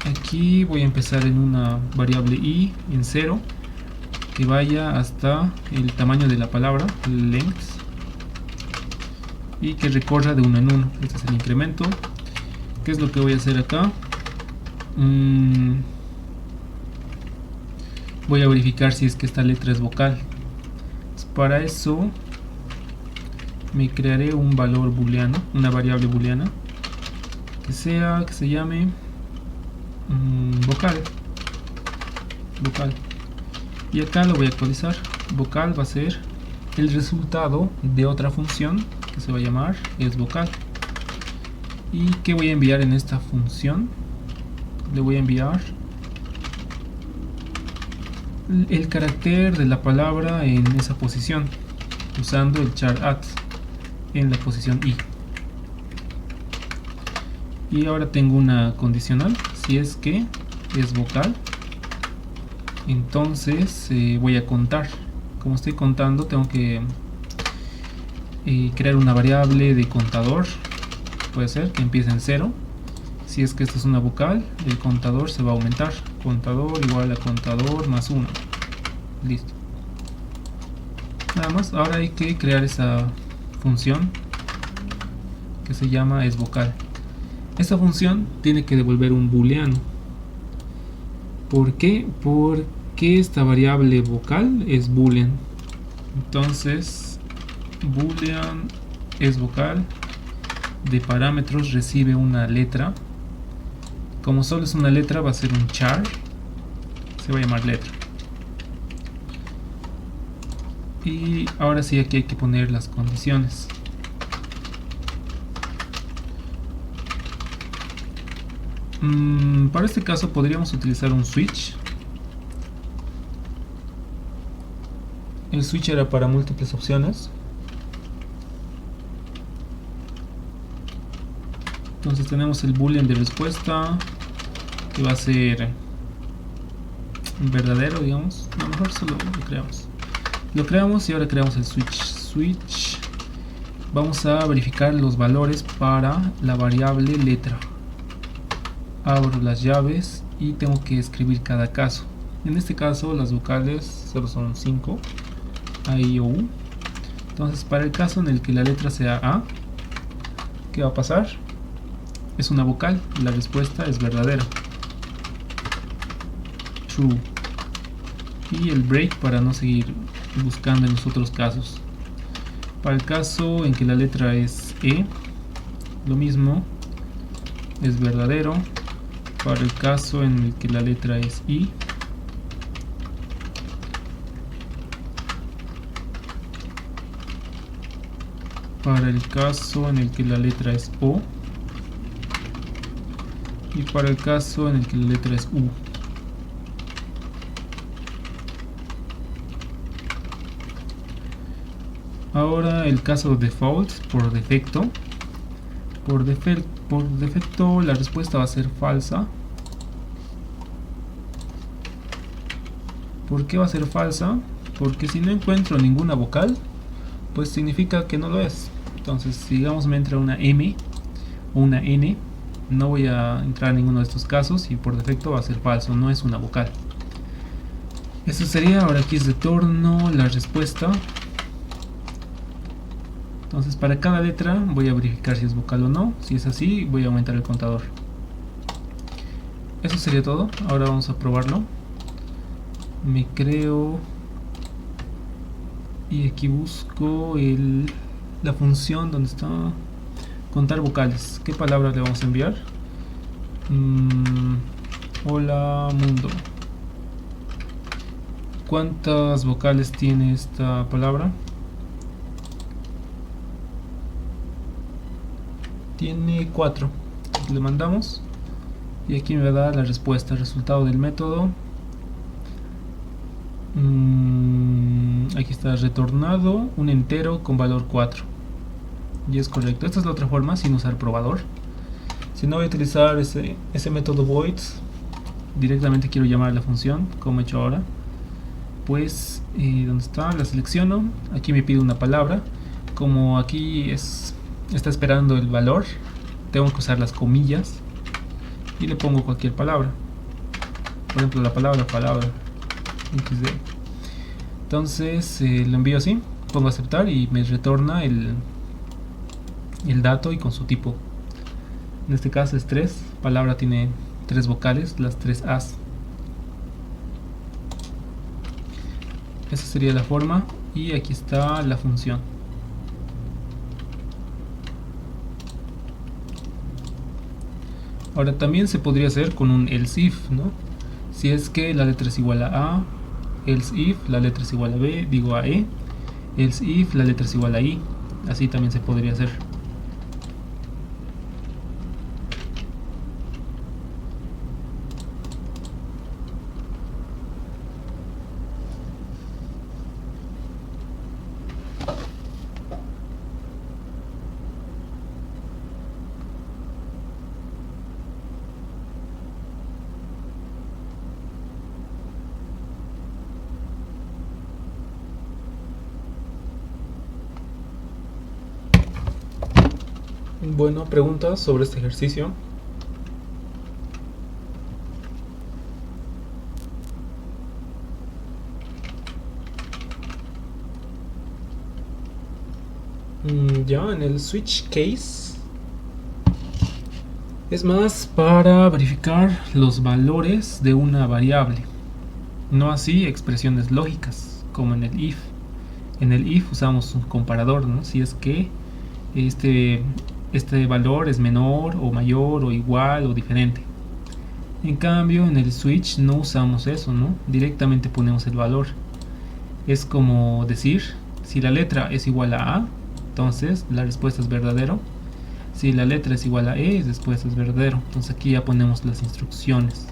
Speaker 1: Aquí voy a empezar en una variable i en 0 que vaya hasta el tamaño de la palabra, el length, y que recorra de 1 en 1. Este es el incremento. ¿Qué es lo que voy a hacer acá? Voy a verificar si es que esta letra es vocal. Para eso me crearé un valor booleano, una variable booleana que se llame vocal. Y acá lo voy a actualizar. Vocal va a ser el resultado de otra función que se va a llamar esVocal. ¿Y qué voy a enviar en esta función? Le voy a enviar el carácter de la palabra en esa posición, usando el char at en la posición i. Y ahora tengo una condicional. Si es que es vocal, entonces voy a contar. Como estoy contando, tengo que crear una variable de contador. Puede ser que empiece en 0. Si es que esta es una vocal, el contador se va a aumentar. Contador igual a contador más 1. Listo. Nada más. Ahora hay que crear esa función que se llama esVocal. Esta función tiene que devolver un booleano. ¿Por qué? Porque esta variable vocal es boolean. Entonces, boolean esVocal de parámetros recibe una letra. Como solo es una letra, va a ser un char. Se va a llamar letra. Y ahora sí, aquí hay que poner las condiciones. Para este caso podríamos utilizar un switch. El switch era para múltiples opciones. Entonces tenemos el boolean de respuesta, que va a ser verdadero, digamos. A lo mejor solo lo creamos. Lo creamos y ahora creamos el switch. Vamos a verificar los valores para la variable letra. abro las llaves y tengo que escribir cada caso. En este caso las vocales solo son 5, A, I, O, U. Entonces para el caso en el que la letra sea A, ¿qué va a pasar? Es una vocal, la respuesta es verdadera, true. Y el break para no seguir buscando en los otros casos. Para el caso en que la letra es E, lo mismo, es verdadero. Para el caso en el que la letra es I, para el caso en el que la letra es O, y para el caso en el que la letra es U. Ahora el caso default, por defecto. Por defecto la respuesta va a ser falsa. ¿Por qué va a ser falsa? Porque si no encuentro ninguna vocal, pues significa que no lo es. Entonces, si digamos me entra una M o una N, no voy a entrar en ninguno de estos casos y por defecto va a ser falso, no es una vocal. Eso sería. Ahora aquí es retorno la respuesta. Entonces para cada letra voy a verificar si es vocal o no. Si es así, voy a aumentar el contador. Eso sería todo. Ahora vamos a probarlo. Me creo y aquí busco la función donde está contar vocales. ¿Qué palabra le vamos a enviar? Hola mundo. ¿Cuántas vocales tiene esta palabra? Tiene 4. Le mandamos y aquí me va a dar la respuesta, el resultado del método. Aquí está retornado un entero con valor 4 y es correcto. Esta es la otra forma sin usar probador. Si no voy a utilizar ese método void, directamente quiero llamar a la función como he hecho ahora. Pues ¿dónde está? La selecciono. Aquí me pide una palabra. Como aquí está esperando el valor, tengo que usar las comillas y le pongo cualquier palabra, por ejemplo la palabra XD. Entonces lo envío así, pongo aceptar y me retorna el dato y con su tipo. En este caso es 3, palabra tiene 3 vocales, las 3 A's. Esa sería la forma y aquí está la función. Ahora también se podría hacer con un else if, ¿no? Si es que la letra es igual a A, else if la letra es igual a B, digo a E, else if la letra es igual a I. Así también se podría hacer. Bueno, preguntas sobre este ejercicio. Ya en el switch case es más para verificar los valores de una variable, no así expresiones lógicas como en el if. En el if usamos un comparador, ¿no? Si es que este valor es menor o mayor o igual o diferente. En cambio en el switch no usamos eso, ¿no? Directamente ponemos el valor. Es como decir, si la letra es igual a A, entonces la respuesta es verdadero. Si la letra es igual a E, la respuesta es verdadero. Entonces aquí ya ponemos las instrucciones.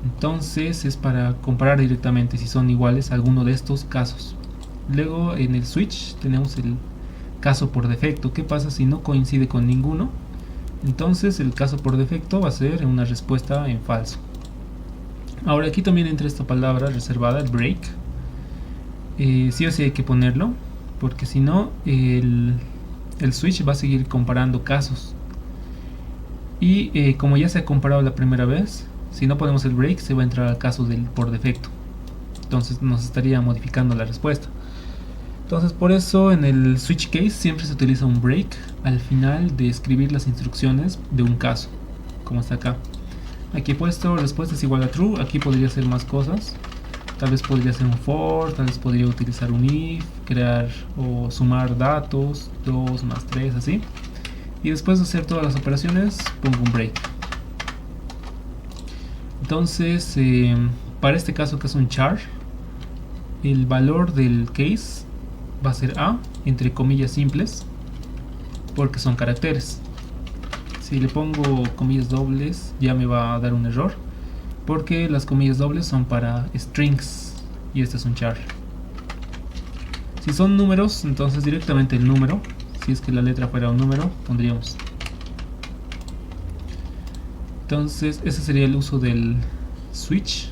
Speaker 1: Entonces es para comparar directamente si son iguales a alguno de estos casos. Luego en el switch tenemos el caso por defecto. ¿Qué pasa si no coincide con ninguno? Entonces el caso por defecto va a ser una respuesta en falso. Ahora aquí también entra esta palabra reservada, el break. Sí o sí hay que ponerlo, porque si no el switch va a seguir comparando casos. Y como ya se ha comparado la primera vez, si no ponemos el break se va a entrar al caso del por defecto, entonces nos estaría modificando la respuesta. Entonces por eso en el switch case siempre se utiliza un break al final de escribir las instrucciones de un caso, como está acá. Aquí he puesto respuesta es igual a true. Aquí podría hacer más cosas, tal vez podría hacer un for, tal vez podría utilizar un if, crear o sumar datos, 2 más 3, así. Y después de hacer todas las operaciones pongo un break. Entonces para este caso que es un char, el valor del case va a ser A, entre comillas simples, porque son caracteres. Si le pongo comillas dobles ya me va a dar un error, porque las comillas dobles son para strings y este es un char. Si son números, entonces directamente el número, si es que la letra fuera un número, pondríamos. Entonces ese sería el uso del switch.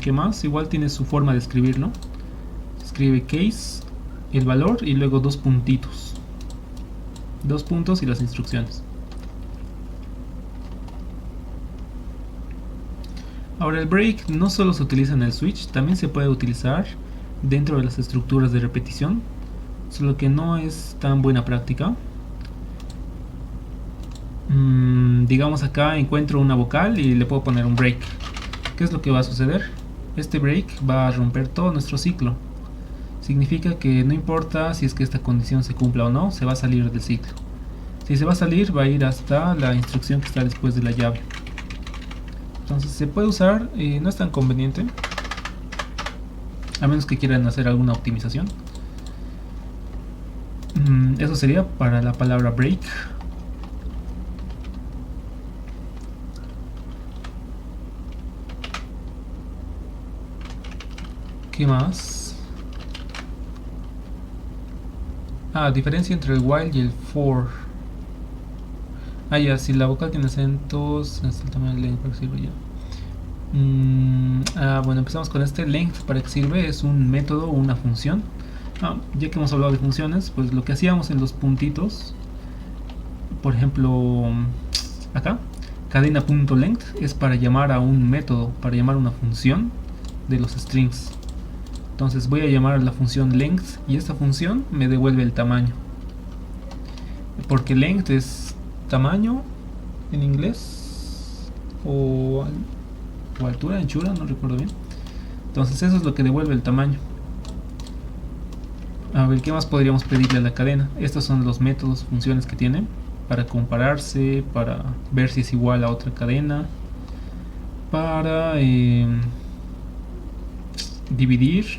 Speaker 1: ¿Qué más? Igual tiene su forma de escribir, ¿no? Escribe case, el valor y luego dos puntitos. Dos puntos y las instrucciones. Ahora el break no solo se utiliza en el switch, también se puede utilizar dentro de las estructuras de repetición, solo que no es tan buena práctica. Digamos acá encuentro una vocal y le puedo poner un break. ¿Qué es lo que va a suceder? Este break va a romper todo nuestro ciclo. Significa que no importa si es que esta condición se cumpla o no, se va a salir del ciclo. Si se va a salir, va a ir hasta la instrucción que está después de la llave. Entonces se puede usar, no es tan conveniente, a menos que quieran hacer alguna optimización. Eso sería para la palabra break. ¿Qué más? Diferencia entre el while y el for. Ya, si la vocal tiene acentos, es el tamaño del length para que sirve ya. Bueno, empezamos con este. Length, para que sirve, es un método o una función. Ya que hemos hablado de funciones, pues lo que hacíamos en los puntitos, por ejemplo, acá, cadena.length es para llamar a un método, para llamar a una función de los strings. Entonces voy a llamar a la función length y esta función me devuelve el tamaño, porque length es tamaño en inglés o altura, anchura, no recuerdo bien. Entonces eso es lo que devuelve el tamaño. A ver, ¿qué más podríamos pedirle a la cadena? Estos son los métodos, funciones que tiene para compararse, para ver si es igual a otra cadena, para dividir,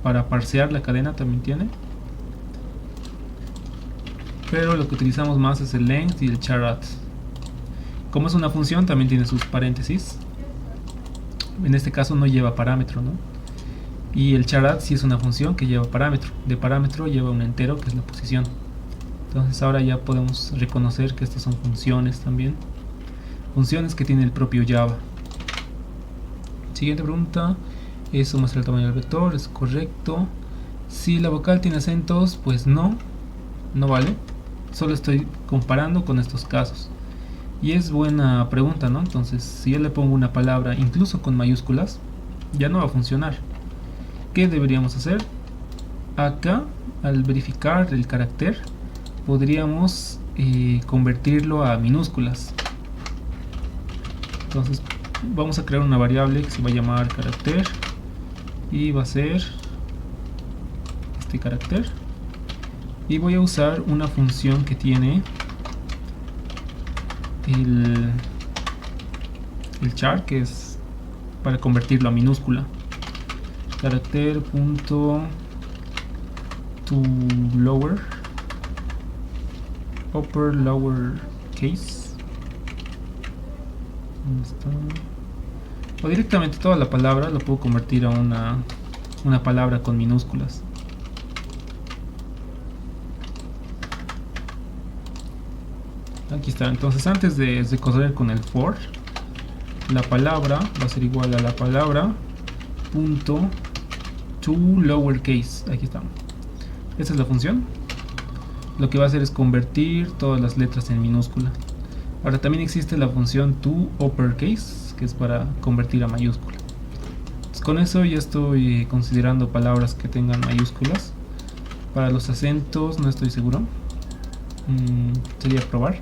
Speaker 1: para parsear la cadena también tiene. Pero lo que utilizamos más es el length y el char@. Como es una función, también tiene sus paréntesis. En este caso no lleva parámetro, ¿no? Y el char@, sí es una función que lleva parámetro. De parámetro lleva un entero que es la posición. Entonces ahora ya podemos reconocer que estas son funciones también. Funciones que tiene el propio Java. Siguiente pregunta. Eso muestra el tamaño del vector, es correcto. Si la vocal tiene acentos, pues no vale. Solo estoy comparando con estos casos. Y es buena pregunta, ¿no? Entonces, si yo le pongo una palabra incluso con mayúsculas, ya no va a funcionar. ¿Qué deberíamos hacer? Acá, al verificar el carácter, podríamos convertirlo a minúsculas. Entonces, vamos a crear una variable que se va a llamar carácter y va a ser este carácter. Y voy a usar una función que tiene el char, que es para convertirlo a minúscula. Character.toLower upper lower case. ¿Dónde está? O directamente toda la palabra lo puedo convertir a una palabra con minúsculas. Aquí está. Entonces antes de correr con el for, la palabra va a ser igual a la palabra punto to lowercase. Aquí está. Esta es la función. lo que va a hacer es convertir todas las letras en minúscula. Ahora también existe la función toUpperCase, que es para convertir a mayúscula. Entonces, con eso ya estoy considerando palabras que tengan mayúsculas. Para los acentos no estoy seguro. Sería probar.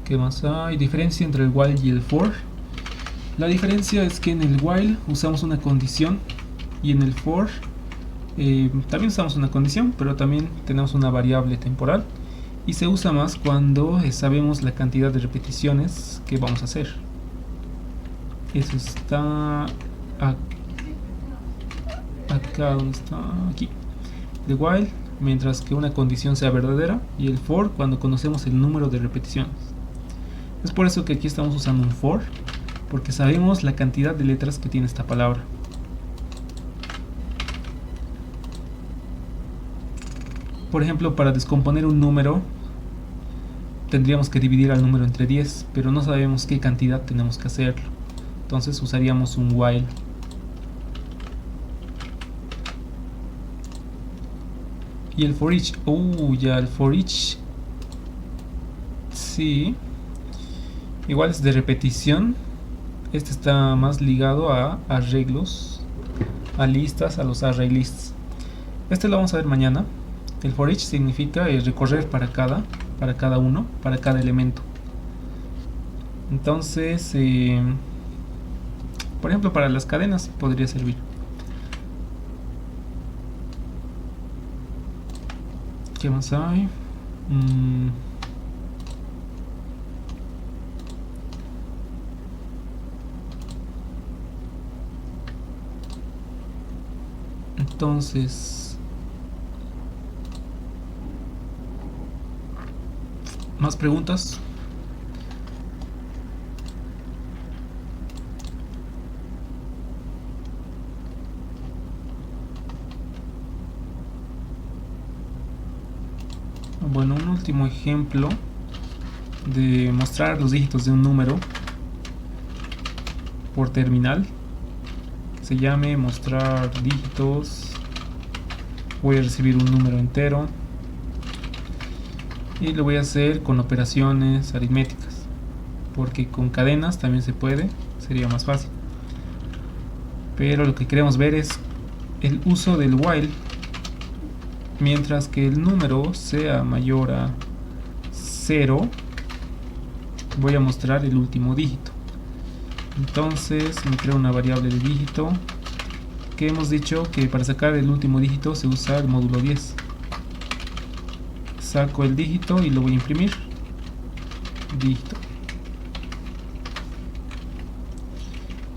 Speaker 1: ¿Qué más hay? Diferencia entre el while y el for. La diferencia es que en el while usamos una condición y en el for también usamos una condición, pero también tenemos una variable temporal y se usa más cuando sabemos la cantidad de repeticiones que vamos a hacer. Eso está acá, donde está aquí. The while, mientras que una condición sea verdadera, y el for cuando conocemos el número de repeticiones. Es por eso que aquí estamos usando un for, porque sabemos la cantidad de letras que tiene esta palabra. Por ejemplo, para descomponer un número tendríamos que dividir al número entre 10, pero no sabemos qué cantidad tenemos que hacerlo. Entonces usaríamos un while. Y el for each, ya el for each, sí, igual es de repetición. Este está más ligado a arreglos, a listas, a los array lists. Este lo vamos a ver mañana. El for each significa recorrer para cada uno, para cada elemento. Entonces, por ejemplo, para las cadenas podría servir. ¿Qué más hay? Entonces, ¿más preguntas? Bueno, un último ejemplo de mostrar los dígitos de un número por terminal. Se llame mostrar dígitos. Voy a recibir un número entero y lo voy a hacer con operaciones aritméticas, porque con cadenas también se puede, sería más fácil. Pero lo que queremos ver es el uso del while. Mientras que el número sea mayor a 0, voy a mostrar el último dígito. Entonces me creo una variable de dígito, que hemos dicho que para sacar el último dígito se usa el módulo 10. Saco el dígito y lo voy a imprimir. Dígito.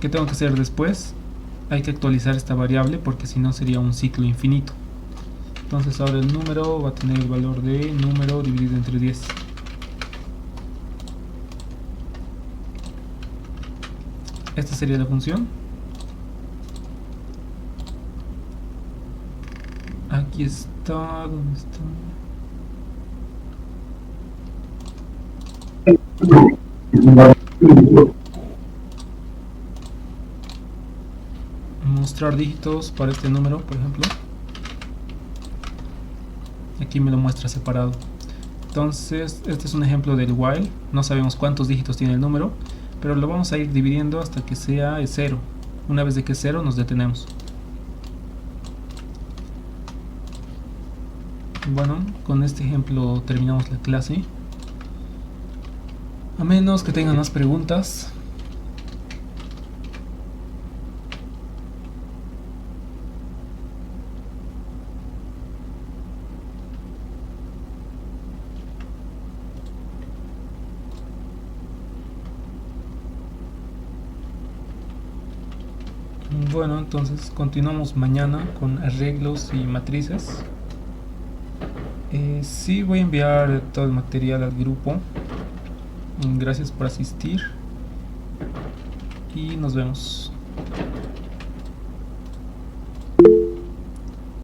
Speaker 1: ¿Qué tengo que hacer después? Hay que actualizar esta variable porque si no sería un ciclo infinito. Entonces ahora el número va a tener el valor de número dividido entre 10. Esta sería la función. Aquí está. ¿Dónde está? Mostrar dígitos para este número, por ejemplo. Aquí me lo muestra separado. Entonces este es un ejemplo del while. No sabemos cuántos dígitos tiene el número, pero lo vamos a ir dividiendo hasta que sea 0. Una vez de que es 0 nos detenemos. Bueno, con este ejemplo terminamos la clase. A menos que tengan más preguntas. Bueno, entonces continuamos mañana con arreglos y matrices. Sí, voy a enviar todo el material al grupo. Gracias por asistir y nos vemos.